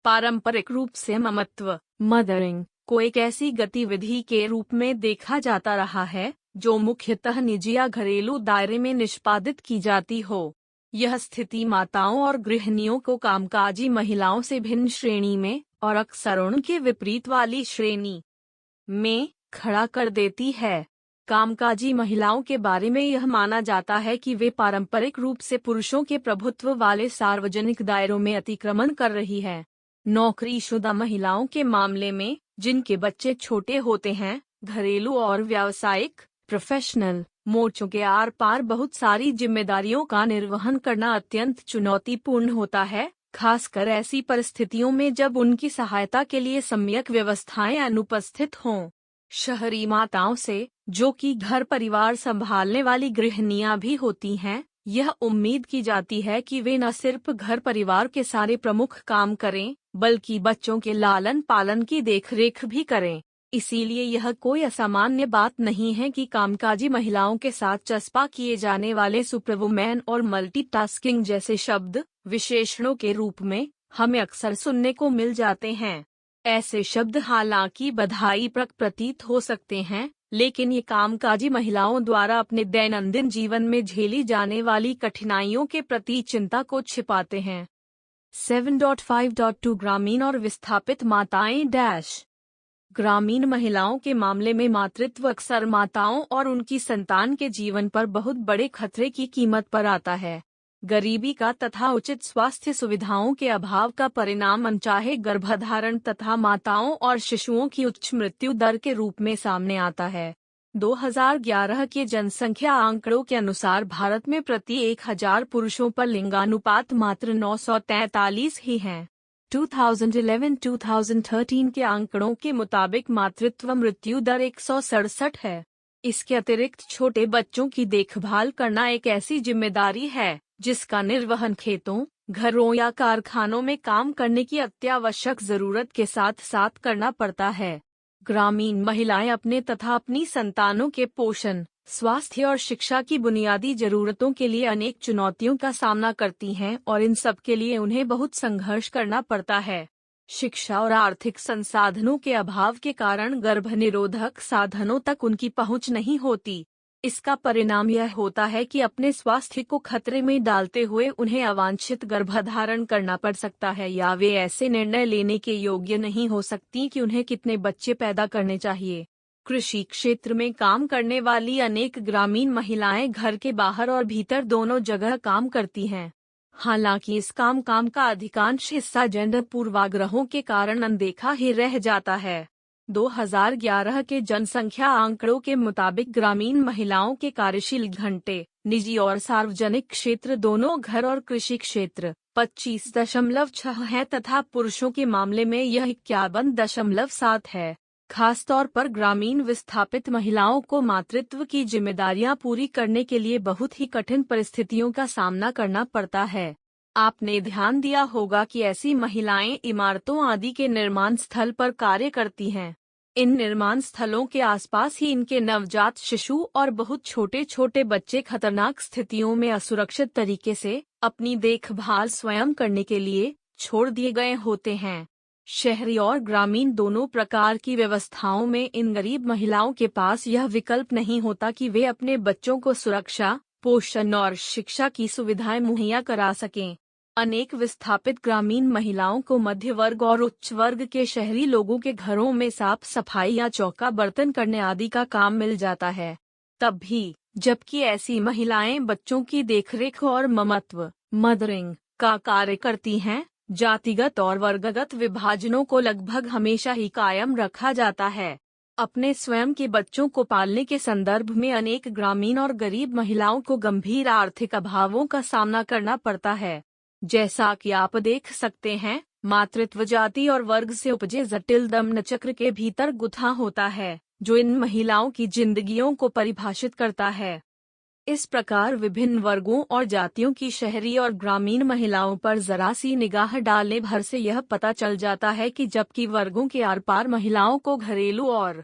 पारंपरिक रूप से ममत्व मदरिंग को एक ऐसी गतिविधि के रूप में देखा जाता रहा है जो मुख्यतः निजी या घरेलू दायरे में निष्पादित की जाती हो। यह स्थिति माताओं और गृहिणियों को कामकाजी महिलाओं से भिन्न श्रेणी में और अक्सर उनके विपरीत वाली श्रेणी में खड़ा कर देती है। कामकाजी महिलाओं के बारे में यह माना जाता है कि वे पारंपरिक रूप से पुरुषों के प्रभुत्व वाले सार्वजनिक दायरों में अतिक्रमण कर रही है। नौकरीशुदा महिलाओं के मामले में, जिनके बच्चे छोटे होते हैं, घरेलू और व्यावसायिक प्रोफेशनल मोर्चों के आर पार बहुत सारी जिम्मेदारियों का निर्वहन करना अत्यंत चुनौतीपूर्ण होता है, खासकर ऐसी परिस्थितियों में जब उनकी सहायता के लिए सम्यक व्यवस्थाएं अनुपस्थित हों। शहरी माताओं से, जो कि घर परिवार संभालने वाली गृहिणियां भी होती हैं, यह उम्मीद की जाती है कि वे न सिर्फ घर परिवार के सारे प्रमुख काम करें, बल्कि बच्चों के लालन पालन की देखरेख भी करें। इसीलिए यह कोई असामान्य बात नहीं है कि कामकाजी महिलाओं के साथ चस्पा किए जाने वाले सुपरवुमेन और मल्टीटास्किंग जैसे शब्द विशेषणों के रूप में हमें अक्सर सुनने को मिल जाते हैं। ऐसे शब्द हालांकि बधाईप्रद प्रतीत हो सकते हैं, लेकिन ये कामकाजी महिलाओं द्वारा अपने दैनंदिन जीवन में झेली जाने वाली कठिनाइयों के प्रति चिंता को छिपाते हैं। 7.5.2 ग्रामीण और विस्थापित माताएं ग्रामीण महिलाओं के मामले में मातृत्व अक्सर माताओं और उनकी संतान के जीवन पर बहुत बड़े खतरे की कीमत पर आता है। गरीबी का तथा उचित स्वास्थ्य सुविधाओं के अभाव का परिणाम अनचाहे गर्भधारण तथा माताओं और शिशुओं की उच्च मृत्यु दर के रूप में सामने आता है। 2011 के जनसंख्या आंकड़ों के अनुसार भारत में प्रति 1000 पुरुषों पर लिंगानुपात मात्र 943 ही है। 2011-2013 के आंकड़ों के मुताबिक मातृत्व मृत्यु दर 167 है। इसके अतिरिक्त छोटे बच्चों की देखभाल करना एक ऐसी जिम्मेदारी है जिसका निर्वहन खेतों, घरों या कारखानों में काम करने की अत्यावश्यक जरूरत के साथ साथ करना पड़ता है। ग्रामीण महिलाएं अपने तथा अपनी संतानों के पोषण, स्वास्थ्य और शिक्षा की बुनियादी जरूरतों के लिए अनेक चुनौतियों का सामना करती हैं और इन सब के लिए उन्हें बहुत संघर्ष करना पड़ता है। शिक्षा और आर्थिक संसाधनों के अभाव के कारण गर्भनिरोधक साधनों तक उनकी पहुंच नहीं होती। इसका परिणाम यह होता है कि अपने स्वास्थ्य को खतरे में डालते हुए उन्हें अवांछित गर्भधारण करना पड़ सकता है या वे ऐसे निर्णय लेने के योग्य नहीं हो सकती कि उन्हें कितने बच्चे पैदा करने चाहिए। कृषि क्षेत्र में काम करने वाली अनेक ग्रामीण महिलाएं घर के बाहर और भीतर दोनों जगह काम करती हैं। हालांकि इस काम का अधिकांश हिस्सा जेंडर पूर्वाग्रहों के कारण अनदेखा ही रह जाता है। 2011 के जनसंख्या आंकड़ों के मुताबिक ग्रामीण महिलाओं के कार्यशील घंटे निजी और सार्वजनिक क्षेत्र दोनों घर और कृषि क्षेत्र 25.6 है तथा पुरुषों के मामले में यह 51.7 है। खास तौर पर ग्रामीण विस्थापित महिलाओं को मातृत्व की जिम्मेदारियां पूरी करने के लिए बहुत ही कठिन परिस्थितियों का सामना करना पड़ता है। आपने ध्यान दिया होगा कि ऐसी महिलाएं इमारतों आदि के निर्माण स्थल पर कार्य करती हैं। इन निर्माण स्थलों के आसपास ही इनके नवजात शिशु और बहुत छोटे छोटे बच्चे खतरनाक स्थितियों में असुरक्षित तरीके से अपनी देखभाल स्वयं करने के लिए छोड़ दिए गए होते हैं। शहरी और ग्रामीण दोनों प्रकार की व्यवस्थाओं में इन गरीब महिलाओं के पास यह विकल्प नहीं होता कि वे अपने बच्चों को सुरक्षा, पोषण और शिक्षा की सुविधाएं मुहैया करा सकें। अनेक विस्थापित ग्रामीण महिलाओं को मध्य वर्ग और उच्च वर्ग के शहरी लोगों के घरों में साफ सफाई या चौका बर्तन करने आदि का काम मिल जाता है। तब भी जबकि ऐसी महिलाएं बच्चों की देखरेख और ममत्व मदरिंग का कार्य करती हैं, जातिगत और वर्गगत विभाजनों को लगभग हमेशा ही कायम रखा जाता है। अपने स्वयं के बच्चों को पालने के संदर्भ में अनेक ग्रामीण और गरीब महिलाओं को गंभीर आर्थिक अभावों का सामना करना पड़ता है। जैसा कि आप देख सकते हैं, मातृत्व जाति और वर्ग से उपजे जटिल दमन चक्र के भीतर गुथा होता है, जो इन महिलाओं की जिंदगियों को परिभाषित करता है। इस प्रकार विभिन्न वर्गों और जातियों की शहरी और ग्रामीण महिलाओं पर जरा सी निगाह डालने भर से यह पता चल जाता है कि जबकि वर्गों के आर पार महिलाओं को घरेलू और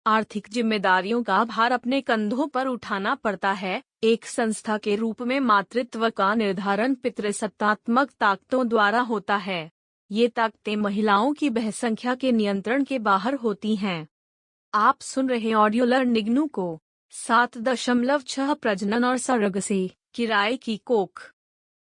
आर्थिक जिम्मेदारियों का भार अपने कंधों पर उठाना पड़ता है, एक संस्था के रूप में मातृत्व का निर्धारण पितृसत्तात्मक ताकतों द्वारा होता है। ये ताकतें महिलाओं की बहुसंख्या के नियंत्रण के बाहर होती हैं। आप सुन रहे ऑडियो लर्निंग को 7.6 प्रजनन और सरगसी किराए की कोख।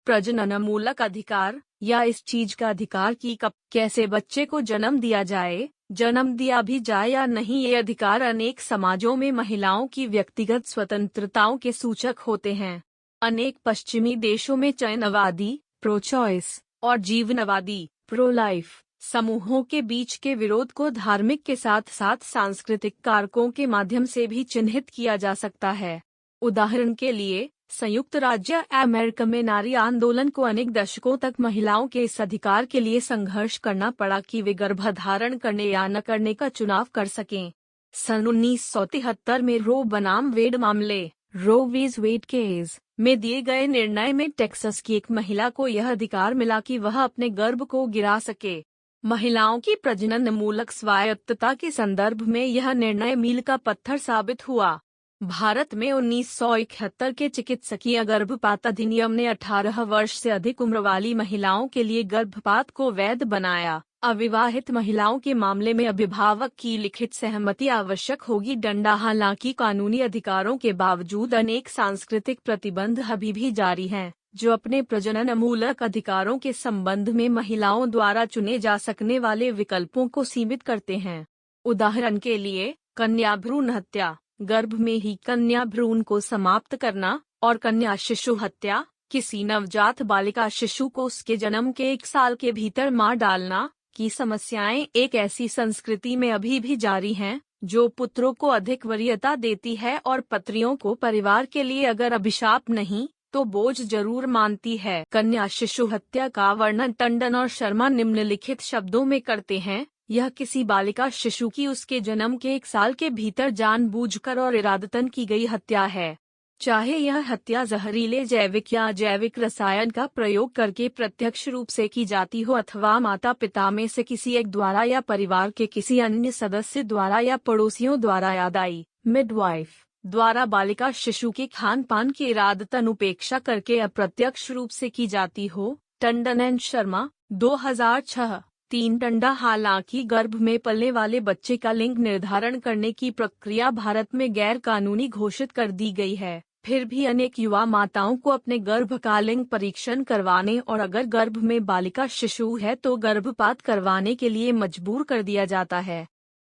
प्रजनन मूलक अधिकार या इस चीज का अधिकार कि कब कैसे बच्चे को जन्म दिया जाए, जन्म दिया भी जाए या नहीं, ये अधिकार अनेक समाजों में महिलाओं की व्यक्तिगत स्वतंत्रताओं के सूचक होते हैं। अनेक पश्चिमी देशों में चयनवादी प्रो चॉइस और जीवनवादी प्रो लाइफ समूहों के बीच के विरोध को धार्मिक के साथ साथ सांस्कृतिक कारकों के माध्यम से भी चिन्हित किया जा सकता है। उदाहरण के लिए, संयुक्त राज्य अमेरिका में नारी आंदोलन को अनेक दशकों तक महिलाओं के इस अधिकार के लिए संघर्ष करना पड़ा कि वे गर्भधारण करने या न करने का चुनाव कर सकें। सन 1973 में रो बनाम वेड मामले रो वीज वेड केस में दिए गए निर्णय में टेक्सास की एक महिला को यह अधिकार मिला कि वह अपने गर्भ को गिरा सके। महिलाओं की प्रजनन मूलक स्वायत्तता के संदर्भ में यह निर्णय मील का पत्थर साबित हुआ। भारत में 1971 के चिकित्सकीय गर्भपात अधिनियम ने 18 वर्ष से अधिक उम्र वाली महिलाओं के लिए गर्भपात को वैध बनाया। अविवाहित महिलाओं के मामले में अभिभावक की लिखित सहमति आवश्यक होगी। डंडा। हालांकि कानूनी अधिकारों के बावजूद अनेक सांस्कृतिक प्रतिबंध अभी भी जारी हैं, जो अपने प्रजनन मूलक अधिकारों के संबंध में महिलाओं द्वारा चुने जा सकने वाले विकल्पों को सीमित करते हैं। उदाहरण के लिए, कन्या भ्रूण हत्या, गर्भ में ही कन्या भ्रूण को समाप्त करना, और कन्या शिशु हत्या, किसी नवजात बालिका शिशु को उसके जन्म के 1 साल के भीतर मार डालना की समस्याएं एक ऐसी संस्कृति में अभी भी जारी हैं, जो पुत्रों को अधिक वरीयता देती है और पत्नियों को परिवार के लिए अगर अभिशाप नहीं तो बोझ जरूर मानती है। कन्या शिशु हत्या का वर्णन टंडन और शर्मा निम्नलिखित शब्दों में करते हैं: यह किसी बालिका शिशु की उसके जन्म के 1 साल के भीतर जानबूझकर और इरादतन की गई हत्या है, चाहे यह हत्या जहरीले जैविक या जैविक रसायन का प्रयोग करके प्रत्यक्ष रूप से की जाती हो अथवा माता पिता में से किसी एक द्वारा या परिवार के किसी अन्य सदस्य द्वारा या पड़ोसियों द्वारा या दाई मिडवाइफ द्वारा बालिका शिशु के खान पान की इरादतन उपेक्षा करके अप्रत्यक्ष रूप से की जाती हो। टंडन एंड शर्मा 2006। 3 टंडा। हालांकि गर्भ में पलने वाले बच्चे का लिंग निर्धारण करने की प्रक्रिया भारत में गैर कानूनी घोषित कर दी गई है, फिर भी अनेक युवा माताओं को अपने गर्भ का लिंग परीक्षण करवाने और अगर गर्भ में बालिका शिशु है तो गर्भपात करवाने के लिए मजबूर कर दिया जाता है।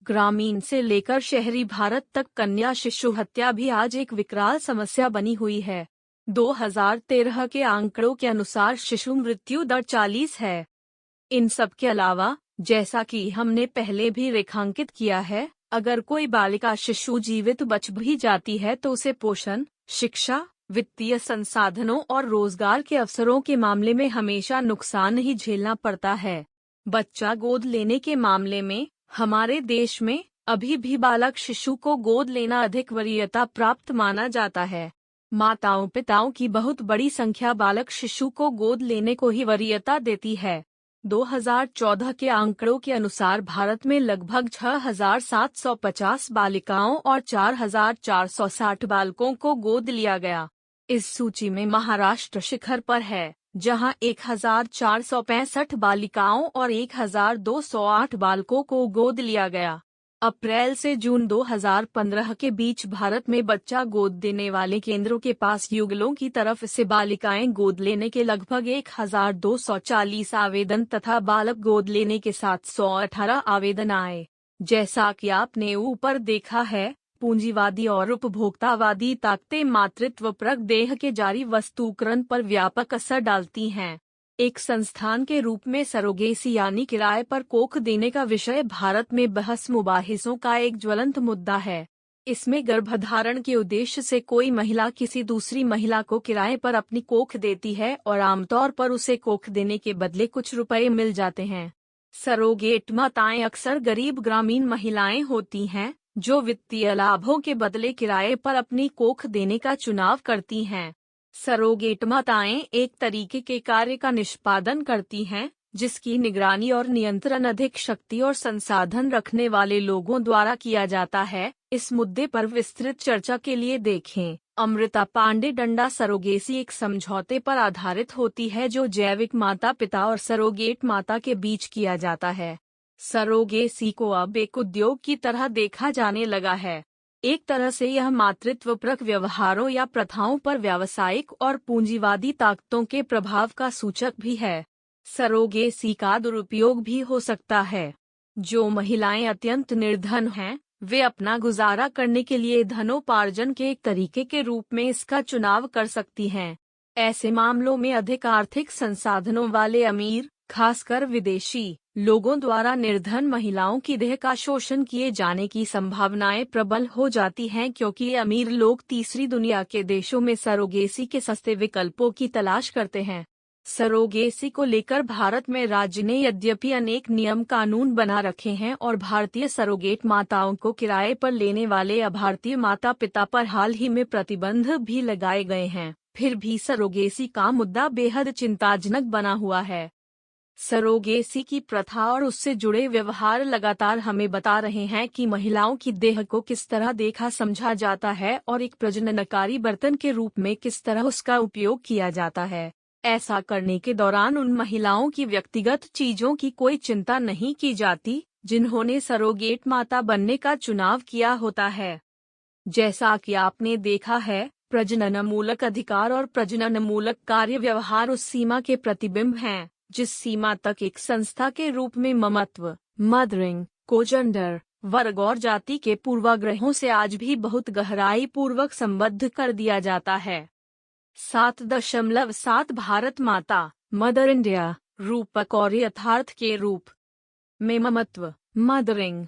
ग्रामीण से लेकर शहरी भारत तक कन्या शिशु हत्या भी आज एक विकराल समस्या बनी हुई है। 2013 के आंकड़ों के अनुसार शिशु मृत्यु दर 40 है। इन सब के अलावा, जैसा कि हमने पहले भी रेखांकित किया है, अगर कोई बालिका शिशु जीवित बच भी जाती है तो उसे पोषण, शिक्षा, वित्तीय संसाधनों और रोजगार के अवसरों के मामले में हमेशा नुकसान ही झेलना पड़ता है। बच्चा गोद लेने के मामले में हमारे देश में अभी भी बालक शिशु को गोद लेना अधिक वरीयता प्राप्त माना जाता है। माताओं पिताओं की बहुत बड़ी संख्या बालक शिशु को गोद लेने को ही वरीयता देती है। 2014 के आंकड़ों के अनुसार भारत में लगभग 6,750 बालिकाओं और 4,460 बालकों को गोद लिया गया। इस सूची में महाराष्ट्र शिखर पर है, जहां 1,465 बालिकाओं और 1,208 बालकों को गोद लिया गया। अप्रैल से जून 2015 के बीच भारत में बच्चा गोद देने वाले केंद्रों के पास युगलों की तरफ से बालिकाएं गोद लेने के लगभग 1,240 आवेदन तथा बालक गोद लेने के 718 आवेदन आए। जैसा कि आपने ऊपर देखा है, पूंजीवादी और उपभोक्तावादी ताकतें मातृत्वपरक देह के जारी वस्तुकरण पर व्यापक असर डालती हैं। एक संस्थान के रूप में सरोगेसी यानी किराए पर कोख देने का विषय भारत में बहस मुबाहिसों का एक ज्वलंत मुद्दा है। इसमें गर्भधारण के उद्देश्य से कोई महिला किसी दूसरी महिला को किराए पर अपनी कोख देती है और आमतौर पर उसे कोख देने के बदले कुछ रुपए मिल जाते हैं। सरोगेट माताएं अक्सर गरीब ग्रामीण महिलाएं होती हैं, जो वित्तीय लाभों के बदले किराए पर अपनी कोख देने का चुनाव करती हैं। सरोगेट माताएं एक तरीके के कार्य का निष्पादन करती हैं, जिसकी निगरानी और नियंत्रण अधिक शक्ति और संसाधन रखने वाले लोगों द्वारा किया जाता है। इस मुद्दे पर विस्तृत चर्चा के लिए देखें अमृता पांडे डंडा। सरोगेसी एक समझौते पर आधारित होती है जो जैविक माता पिता और सरोगेट माता के बीच किया जाता है। सरोगेसी को अब एक उद्योग की तरह देखा जाने लगा है। एक तरह से यह मातृत्वपरक व्यवहारों या प्रथाओं पर व्यावसायिक और पूंजीवादी ताकतों के प्रभाव का सूचक भी है। सरोगेसी का दुरुपयोग भी हो सकता है। जो महिलाएं अत्यंत निर्धन हैं, वे अपना गुजारा करने के लिए धनोपार्जन के एक तरीके के रूप में इसका चुनाव कर सकती हैं। ऐसे मामलों में अधिक आर्थिक संसाधनों वाले अमीर, खासकर विदेशी लोगों द्वारा निर्धन महिलाओं की देह का शोषण किए जाने की संभावनाएं प्रबल हो जाती हैं, क्योंकि ये अमीर लोग तीसरी दुनिया के देशों में सरोगेसी के सस्ते विकल्पों की तलाश करते हैं। सरोगेसी को लेकर भारत में राज्य ने यद्यपि अनेक नियम कानून बना रखे हैं और भारतीय सरोगेट माताओं को किराए पर लेने वाले अभारतीय माता पिता पर हाल ही में प्रतिबंध भी लगाए गए हैं, फिर भी सरोगेसी का मुद्दा बेहद चिंताजनक बना हुआ है। सरोगेसी की प्रथा और उससे जुड़े व्यवहार लगातार हमें बता रहे हैं कि महिलाओं की देह को किस तरह देखा समझा जाता है और एक प्रजननकारी बर्तन के रूप में किस तरह उसका उपयोग किया जाता है। ऐसा करने के दौरान उन महिलाओं की व्यक्तिगत चीजों की कोई चिंता नहीं की जाती, जिन्होंने सरोगेट माता बनने का चुनाव किया होता है। जैसा कि आपने देखा है, प्रजननमूलक अधिकार और प्रजननमूलक कार्य व्यवहार उस सीमा के प्रतिबिंब हैं जिस सीमा तक एक संस्था के रूप में ममत्व, मदरिंग को जेंडर, वर्ग और जाति के पूर्वाग्रहों से आज भी बहुत गहराई पूर्वक संबद्ध कर दिया जाता है। 7.7 भारत माता, मदर इंडिया, रूपक और यथार्थ के रूप में ममत्व, मदरिंग।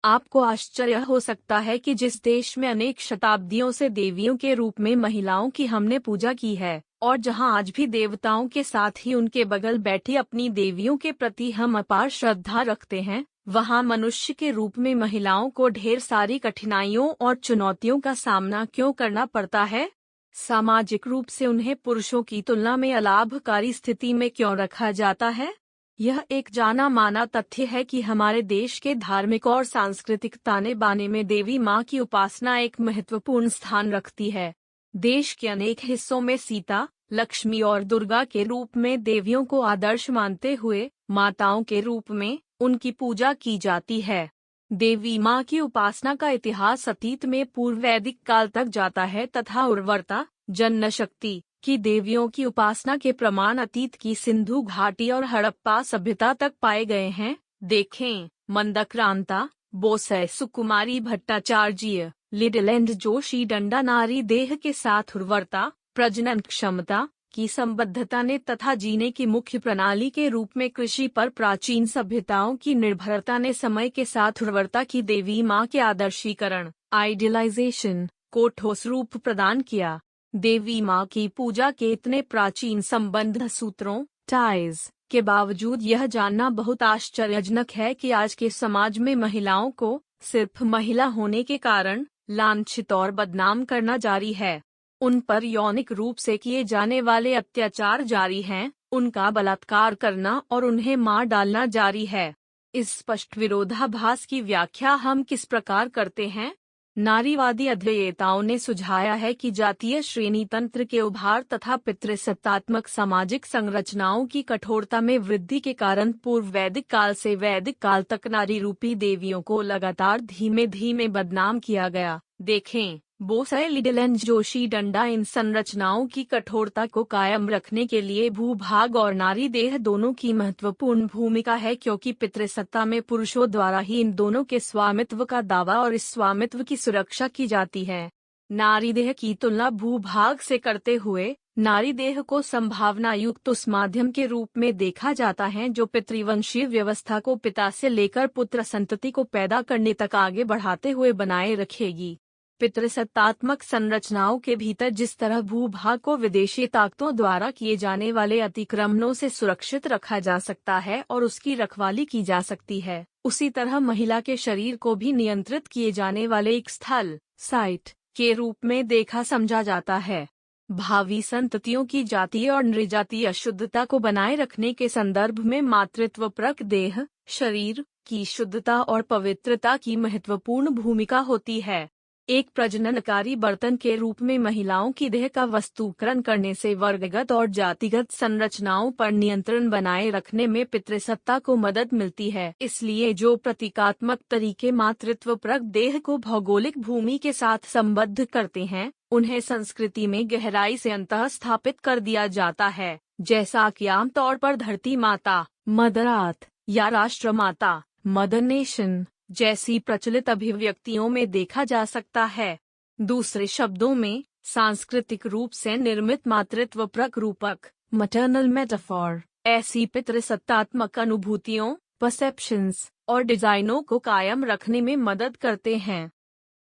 आपको आश्चर्य हो सकता है कि जिस देश में अनेक शताब्दियों से देवियों के रूप में महिलाओं की हमने पूजा की है और जहां आज भी देवताओं के साथ ही उनके बगल बैठी अपनी देवियों के प्रति हम अपार श्रद्धा रखते हैं, वहां मनुष्य के रूप में महिलाओं को ढेर सारी कठिनाइयों और चुनौतियों का सामना क्यों करना पड़ता है? सामाजिक रूप से उन्हें पुरुषों की तुलना में अलाभकारी स्थिति में क्यों रखा जाता है? यह एक जाना माना तथ्य है कि हमारे देश के धार्मिक और सांस्कृतिक ताने बाने में देवी माँ की उपासना एक महत्वपूर्ण स्थान रखती है। देश के अनेक हिस्सों में सीता, लक्ष्मी और दुर्गा के रूप में देवियों को आदर्श मानते हुए माताओं के रूप में उनकी पूजा की जाती है। देवी माँ की उपासना का इतिहास अतीत में पूर्व वैदिक काल तक जाता है तथा उर्वरता, जनशक्ति की देवियों की उपासना के प्रमाण अतीत की सिंधु घाटी और हड़प्पा सभ्यता तक पाए गए हैं। देखें मंदक्रांता, बोसे सुकुमारी भट्टाचार्य, लिटिल एंड जोशी डंडा नारी देह के साथ उर्वरता, प्रजनन क्षमता की संबद्धता ने तथा जीने की मुख्य प्रणाली के रूप में कृषि पर प्राचीन सभ्यताओं की निर्भरता ने समय के साथ उर्वरता की देवी माँ के आदर्शीकरण आइडियलाइजेशन को ठोस रूप प्रदान किया। देवी माँ की पूजा के इतने प्राचीन संबंध सूत्रों टाइज के बावजूद यह जानना बहुत आश्चर्यजनक है कि आज के समाज में महिलाओं को सिर्फ महिला होने के कारण लांछित और बदनाम करना जारी है। उन पर यौनिक रूप से किए जाने वाले अत्याचार जारी हैं, उनका बलात्कार करना और उन्हें मार डालना जारी है। इस स्पष्ट विरोधाभास की व्याख्या हम किस प्रकार करते हैं? नारीवादी अध्येताओं ने सुझाया है कि जातीय श्रेणी तंत्र के उभार तथा पितृसत्तात्मक सामाजिक संरचनाओं की कठोरता में वृद्धि के कारण पूर्व वैदिक काल से वैदिक काल तक नारी रूपी देवियों को लगातार धीमे धीमे बदनाम किया गया। देखें बोसे लिटिल एंड जोशी डंडा। इन संरचनाओं की कठोरता को कायम रखने के लिए भूभाग और नारी देह दोनों की महत्वपूर्ण भूमिका है, क्योंकि पितृसत्ता में पुरुषों द्वारा ही इन दोनों के स्वामित्व का दावा और इस स्वामित्व की सुरक्षा की जाती है। नारी देह की तुलना भूभाग से करते हुए नारी देह को संभावना युक्त उस माध्यम के रूप में देखा जाता है जो पितृवंशीय व्यवस्था को पिता से लेकर पुत्र संतति को पैदा करने तक आगे बढ़ाते हुए बनाए रखेगी। पितृसत्तात्मक संरचनाओं के भीतर जिस तरह भूभाग को विदेशी ताकतों द्वारा किए जाने वाले अतिक्रमणों से सुरक्षित रखा जा सकता है और उसकी रखवाली की जा सकती है, उसी तरह महिला के शरीर को भी नियंत्रित किए जाने वाले एक स्थल साइट के रूप में देखा समझा जाता है। भावी संततियों की जातीय और नृजातीय शुद्धता को बनाए रखने के संदर्भ में मातृत्वपरक देह शरीर की शुद्धता और पवित्रता की महत्वपूर्ण भूमिका होती है। एक प्रजननकारी बर्तन के रूप में महिलाओं की देह का वस्तुकरण करने से वर्गगत और जातिगत संरचनाओं पर नियंत्रण बनाए रखने में पितृसत्ता को मदद मिलती है। इसलिए जो प्रतीकात्मक तरीके मातृत्वपरक देह को भौगोलिक भूमि के साथ संबद्ध करते हैं, उन्हें संस्कृति में गहराई से अंतः स्थापित कर दिया जाता है, जैसा कि आमतौर पर धरती माता मदर अर्थ या राष्ट्र माता मदर नेशन जैसी प्रचलित अभिव्यक्तियों में देखा जा सकता है। दूसरे शब्दों में, सांस्कृतिक रूप से निर्मित मातृत्वपरक रूपक मैटरनल मेटाफॉर ऐसी पितृसत्तात्मक अनुभूतियों परसेप्शंस और डिजाइनों को कायम रखने में मदद करते हैं।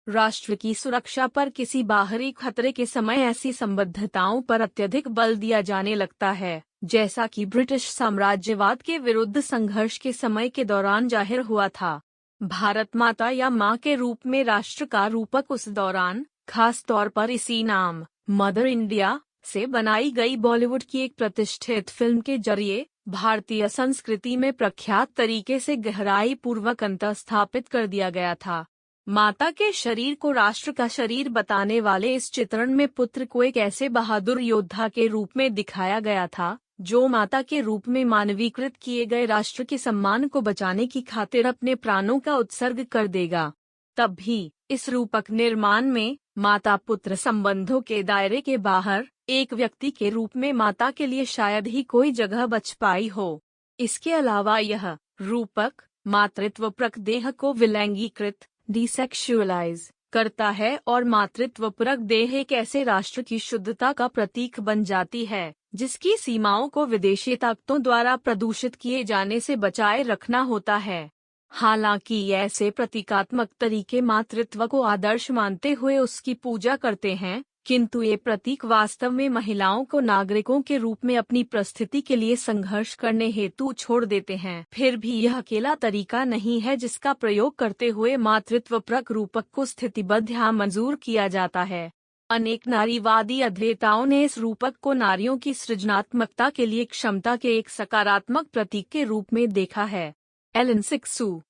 राष्ट्र की सुरक्षा पर किसी बाहरी खतरे के समय ऐसी संबद्धताओं पर अत्यधिक बल दिया जाने लगता है, जैसा कि ब्रिटिश साम्राज्यवाद के विरुद्ध संघर्ष के समय के दौरान जाहिर हुआ था। भारत माता या माँ के रूप में राष्ट्र का रूपक उस दौरान खास तौर पर इसी नाम मदर इंडिया से बनाई गई बॉलीवुड की एक प्रतिष्ठित फिल्म के जरिए भारतीय संस्कृति में प्रख्यात तरीके से गहराई पूर्वक अंतः स्थापित कर दिया गया था। माता के शरीर को राष्ट्र का शरीर बताने वाले इस चित्रण में पुत्र को एक ऐसे बहादुर योद्धा के रूप में दिखाया गया था जो माता के रूप में मानवीकृत किए गए राष्ट्र के सम्मान को बचाने की खातिर अपने प्राणों का उत्सर्ग कर देगा। तब भी इस रूपक निर्माण में माता पुत्र संबंधों के दायरे के बाहर एक व्यक्ति के रूप में माता के लिए शायद ही कोई जगह बच पाई हो। इसके अलावा यह रूपक मातृत्वपरक देह को विलैंगीकृत डिसेक्सुअलाइज करता है और मातृत्वपरक देह एक ऐसे राष्ट्र की शुद्धता का प्रतीक बन जाती है जिसकी सीमाओं को विदेशी ताकतों द्वारा प्रदूषित किए जाने से बचाए रखना होता है। हालांकि ऐसे प्रतीकात्मक तरीके मातृत्व को आदर्श मानते हुए उसकी पूजा करते हैं, किंतु ये प्रतीक वास्तव में महिलाओं को नागरिकों के रूप में अपनी प्रस्थिति के लिए संघर्ष करने हेतु छोड़ देते हैं। फिर भी यह अकेला तरीका नहीं है जिसका प्रयोग करते हुए मातृत्वपरक रूपक को स्थितिबद्ध या मंजूर किया जाता है। अनेक नारीवादी अध्येताओं ने इस रूपक को नारियों की सृजनात्मकता के लिए क्षमता के एक सकारात्मक प्रतीक के रूप में देखा है। एलन सिक्सू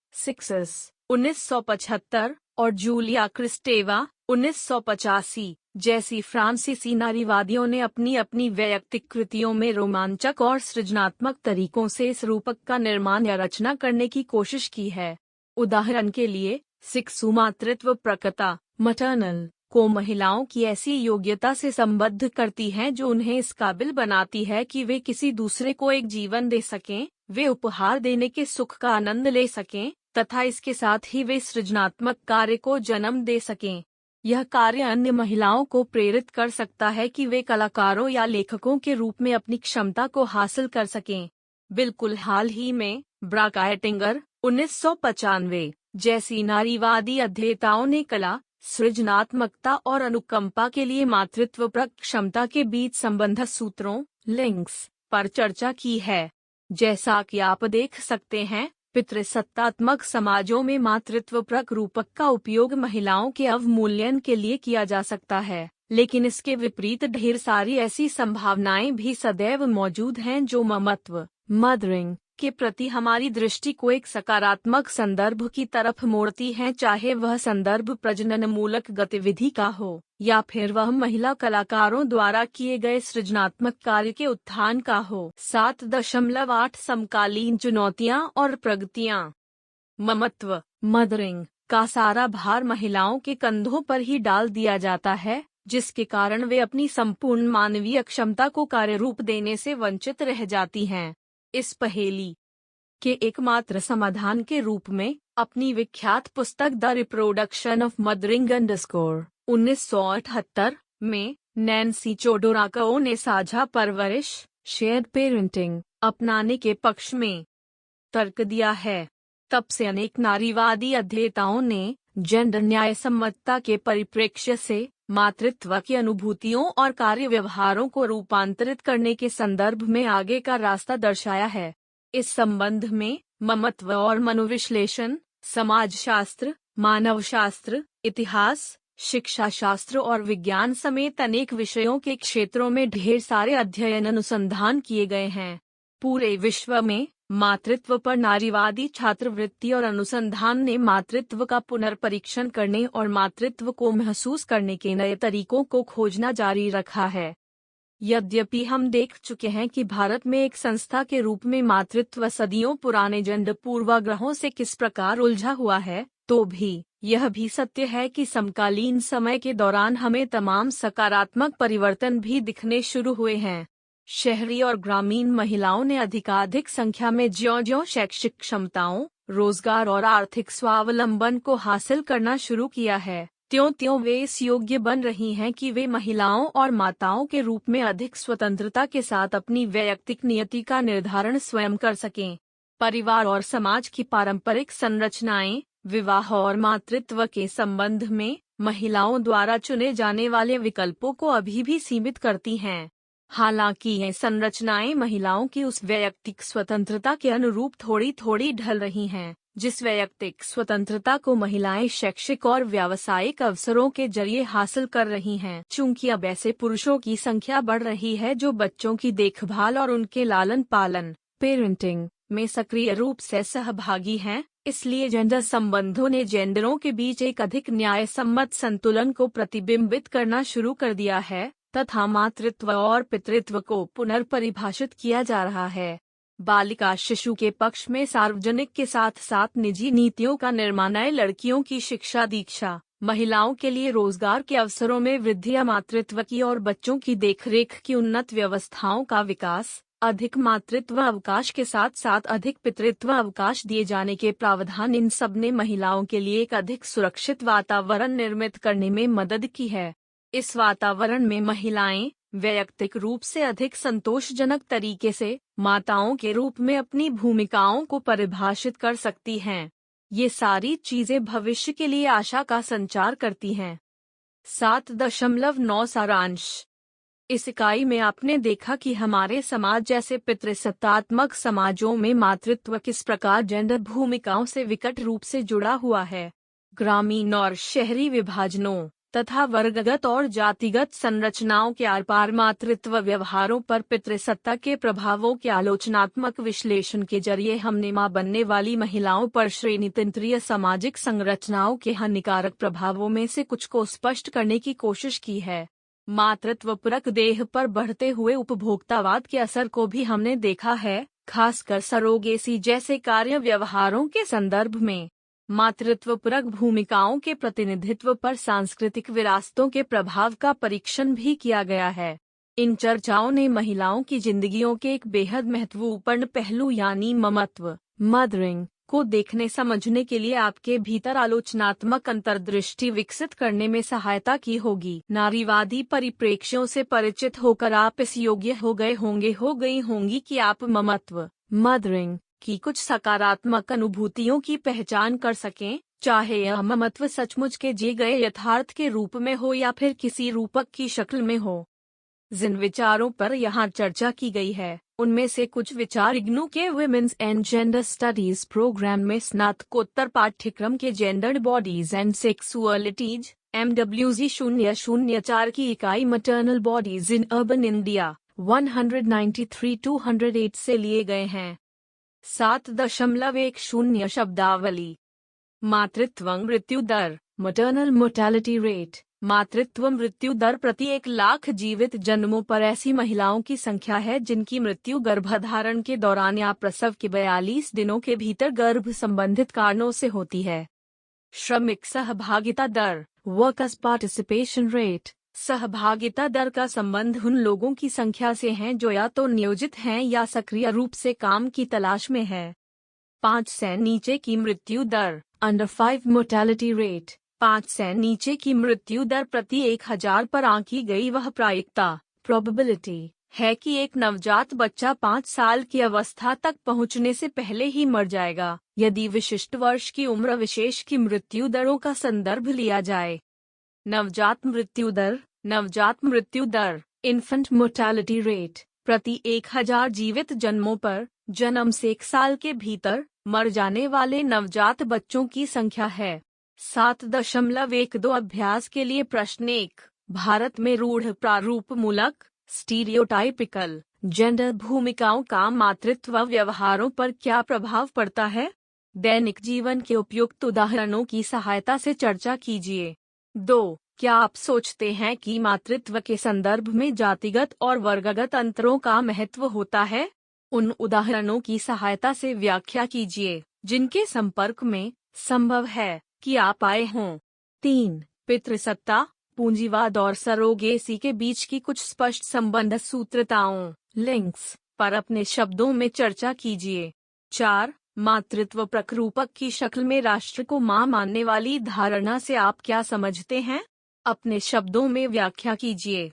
1975 और जूलिया क्रिस्टेवा 1985 जैसी फ्रांसीसी नारीवादियों ने अपनी अपनी वैयक्तिक कृतियों में रोमांचक और सृजनात्मक तरीकों से इस रूपक का निर्माण या रचना करने की कोशिश की है। उदाहरण के लिए, सिक्सू मातृत्वपरकता मैटरनल को महिलाओं की ऐसी योग्यता से संबद्ध करती हैं जो उन्हें इस काबिल बनाती है कि वे किसी दूसरे को एक जीवन दे सकें, वे उपहार देने के सुख का आनंद ले सकें तथा इसके साथ ही वे सृजनात्मक कार्य को जन्म दे सकें। यह कार्य अन्य महिलाओं को प्रेरित कर सकता है कि वे कलाकारों या लेखकों के रूप में अपनी क्षमता को हासिल कर सकें। बिल्कुल हाल ही में ब्राक आयटिंगर 1995 जैसी नारीवादी अध्येताओं ने कला, सृजनात्मकता और अनुकंपा के लिए मातृत्वपरक क्षमता के बीच संबंध सूत्रों लिंक्स पर चर्चा की है। जैसा कि आप देख सकते हैं, पितृसत्तात्मक समाजों में मातृत्वपरक रूपक का उपयोग महिलाओं के अवमूल्यन के लिए किया जा सकता है, लेकिन इसके विपरीत ढेर सारी ऐसी संभावनाएं भी सदैव मौजूद हैं जो ममत्व मदरिंग के प्रति हमारी दृष्टि को एक सकारात्मक संदर्भ की तरफ मोड़ती हैं, चाहे वह संदर्भ प्रजननमूलक गतिविधि का हो या फिर वह महिला कलाकारों द्वारा किए गए सृजनात्मक कार्य के उत्थान का हो। 7.8 समकालीन चुनौतियां और प्रगतियां। ममत्व मदरिंग का सारा भार महिलाओं के कंधों पर ही डाल दिया जाता है, जिसके कारण वे अपनी संपूर्ण मानवीय क्षमता को कार्य रूप देने से वंचित रह जाती हैं। इस पहेली के एकमात्र समाधान के रूप में अपनी विख्यात पुस्तक द रिप्रोडक्शन ऑफ मदरिंग _ 1978 में नैन्सी चोडोराको ने साझा परवरिश शेयर्ड पेरेंटिंग अपनाने के पक्ष में तर्क दिया है। तब से अनेक नारीवादी अध्येताओं ने जेंडर न्यायसम्मतता के परिप्रेक्ष्य से मातृत्व की अनुभूतियों और कार्य व्यवहारों को रूपांतरित करने के संदर्भ में आगे का रास्ता दर्शाया है। इस संबंध में ममत्व और मनोविश्लेषण, समाजशास्त्र, मानवशास्त्र, इतिहास, शिक्षा शास्त्र और विज्ञान समेत अनेक विषयों के क्षेत्रों में ढेर सारे अध्ययन अनुसंधान किए गए हैं। पूरे विश्व में मातृत्व पर नारीवादी छात्रवृत्ति और अनुसंधान ने मातृत्व का पुनर्परीक्षण करने और मातृत्व को महसूस करने के नए तरीकों को खोजना जारी रखा है। यद्यपि हम देख चुके हैं कि भारत में एक संस्था के रूप में मातृत्व सदियों पुराने जेंडर पूर्वाग्रहों से किस प्रकार उलझा हुआ है, तो भी यह भी सत्य है कि समकालीन समय के दौरान हमें तमाम सकारात्मक परिवर्तन भी दिखने शुरू हुए हैं। शहरी और ग्रामीण महिलाओं ने अधिकाधिक संख्या में ज्यों-ज्यों शैक्षिक क्षमताओं, रोजगार और आर्थिक स्वावलंबन को हासिल करना शुरू किया है, त्यों-त्यों वे इस योग्य बन रही हैं कि वे महिलाओं और माताओं के रूप में अधिक स्वतंत्रता के साथ अपनी वैयक्तिक नियति का निर्धारण स्वयं कर सकें। परिवार और समाज की पारंपरिक संरचनाएं विवाह और मातृत्व के संबंध में महिलाओं द्वारा चुने जाने वाले विकल्पों को अभी भी सीमित करती हैं। हालांकि ये संरचनाएं महिलाओं की उस वैयक्तिक स्वतंत्रता के अनुरूप थोड़ी थोड़ी ढल रही हैं, जिस वैयक्तिक स्वतंत्रता को महिलाएं शैक्षिक और व्यावसायिक अवसरों के जरिए हासिल कर रही हैं। चूंकि अब ऐसे पुरुषों की संख्या बढ़ रही है जो बच्चों की देखभाल और उनके लालन पालन पेरेंटिंग में सक्रिय रूप से सहभागी हैं, इसलिए जेंडर संबंधों ने जेंडरों के बीच एक अधिक न्यायसम्मत संतुलन को प्रतिबिंबित करना शुरू कर दिया है तथा मातृत्व और पितृत्व को पुनर्परिभाषित किया जा रहा है। बालिका शिशु के पक्ष में सार्वजनिक के साथ साथ निजी नीतियों का निर्माण, लड़कियों की शिक्षा दीक्षा, महिलाओं के लिए रोजगार के अवसरों में वृद्धि या मातृत्व की और बच्चों की देखरेख की उन्नत व्यवस्थाओं का विकास, अधिक मातृत्व अवकाश के साथ साथ अधिक पितृत्व अवकाश दिए जाने के प्रावधान, इन सब ने महिलाओं के लिए एक अधिक सुरक्षित वातावरण निर्मित करने में मदद की है। इस वातावरण में महिलाएं वैयक्तिक रूप से अधिक संतोषजनक तरीके से माताओं के रूप में अपनी भूमिकाओं को परिभाषित कर सकती हैं। ये सारी चीजें भविष्य के लिए आशा का संचार करती हैं। 7.9 सारांश। इस इकाई में आपने देखा कि हमारे समाज जैसे पितृसत्तात्मक समाजों में मातृत्व किस प्रकार जेंडर भूमिकाओं से विकट रूप से जुड़ा हुआ है। ग्रामीण और शहरी विभाजनों तथा वर्गगत और जातिगत संरचनाओं के आर पार मातृत्व व्यवहारों पर पितृसत्ता के प्रभावों के आलोचनात्मक विश्लेषण के जरिए हमने मां बनने वाली महिलाओं पर श्रेणीतंत्रीय सामाजिक संरचनाओं के हानिकारक प्रभावों में से कुछ को स्पष्ट करने की कोशिश की है। मातृत्वपरक देह पर बढ़ते हुए उपभोक्तावाद के असर को भी हमने देखा है, खासकर सरोगेसी जैसे कार्य व्यवहारों के संदर्भ में। मातृत्वपरक भूमिकाओं के प्रतिनिधित्व पर सांस्कृतिक विरासतों के प्रभाव का परीक्षण भी किया गया है। इन चर्चाओं ने महिलाओं की जिंदगियों के एक बेहद महत्वपूर्ण पहलू यानी ममत्व मदरिंग को देखने समझने के लिए आपके भीतर आलोचनात्मक अंतर्दृष्टि विकसित करने में सहायता की होगी। नारीवादी परिप्रेक्ष्यों से परिचित होकर आप इस योग्य हो गई होंगी कि आप ममत्व मदरिंग की कुछ सकारात्मक अनुभूतियों की पहचान कर सकें, चाहे यह ममत्व सचमुच के जिए गए यथार्थ के रूप में हो या फिर किसी रूपक की शक्ल में हो। जिन विचारों पर यहाँ चर्चा की गई है उनमें से कुछ विचार इग्नू के women's and gender studies program में स्नातकोत्तर पाठ्यक्रम के gendered bodies and sexualities MWG 004 की इकाई maternal bodies in urban India 193-208 से लिए गए हैं। 7.10 शब्दावली। मातृत्व मृत्यु दर, मटर्नल मोर्टेलिटी रेट। मातृत्व मृत्यु दर प्रति 1,00,000 जीवित जन्मों पर ऐसी महिलाओं की संख्या है जिनकी मृत्यु गर्भधारण के दौरान या प्रसव के 42 दिनों के भीतर गर्भ संबंधित कारणों से होती है। श्रमिक सहभागिता दर, वर्कर्स पार्टिसिपेशन रेट। सहभागिता दर का संबंध उन लोगों की संख्या से है जो या तो नियोजित हैं या सक्रिय रूप से काम की तलाश में है। 5 से नीचे की मृत्यु दर, अंडर 5 मोर्टेलिटी रेट। 5 से नीचे की मृत्यु दर प्रति 1,000 पर आंकी गई वह प्रायिकता प्रोबेबिलिटी है कि एक नवजात बच्चा 5 साल की अवस्था तक पहुंचने से पहले ही मर जाएगा यदि विशिष्ट वर्ष की उम्र विशेष की मृत्यु दरों का संदर्भ लिया जाए। नवजात मृत्यु दर इन्फेंट मोर्टेलिटी रेट प्रति 1,000 जीवित जन्मों पर जन्म से 1 साल के भीतर मर जाने वाले नवजात बच्चों की संख्या है। 7.12 अभ्यास के लिए प्रश्न 1। भारत में रूढ़ प्रारूप मूलक स्टीरियोटाइपिकल जेंडर भूमिकाओं का मातृत्व व्यवहारों पर क्या प्रभाव पड़ता है? दैनिक जीवन के उपयुक्त उदाहरणों की सहायता से चर्चा कीजिए। 2। क्या आप सोचते हैं कि मातृत्व के संदर्भ में जातिगत और वर्गगत अंतरों का महत्व होता है? उन उदाहरणों की सहायता से व्याख्या कीजिए जिनके संपर्क में संभव है कि आप आए हों। 3। पितृसत्ता, पूंजीवाद और सरोगेसी के बीच की कुछ स्पष्ट संबंध सूत्रताओं लिंक्स पर अपने शब्दों में चर्चा कीजिए। 4। मातृत्व प्रकरूपक की शक्ल में राष्ट्र को मां मानने वाली धारणा से आप क्या समझते हैं? अपने शब्दों में व्याख्या कीजिए।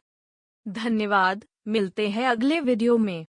धन्यवाद, मिलते हैं अगले वीडियो में।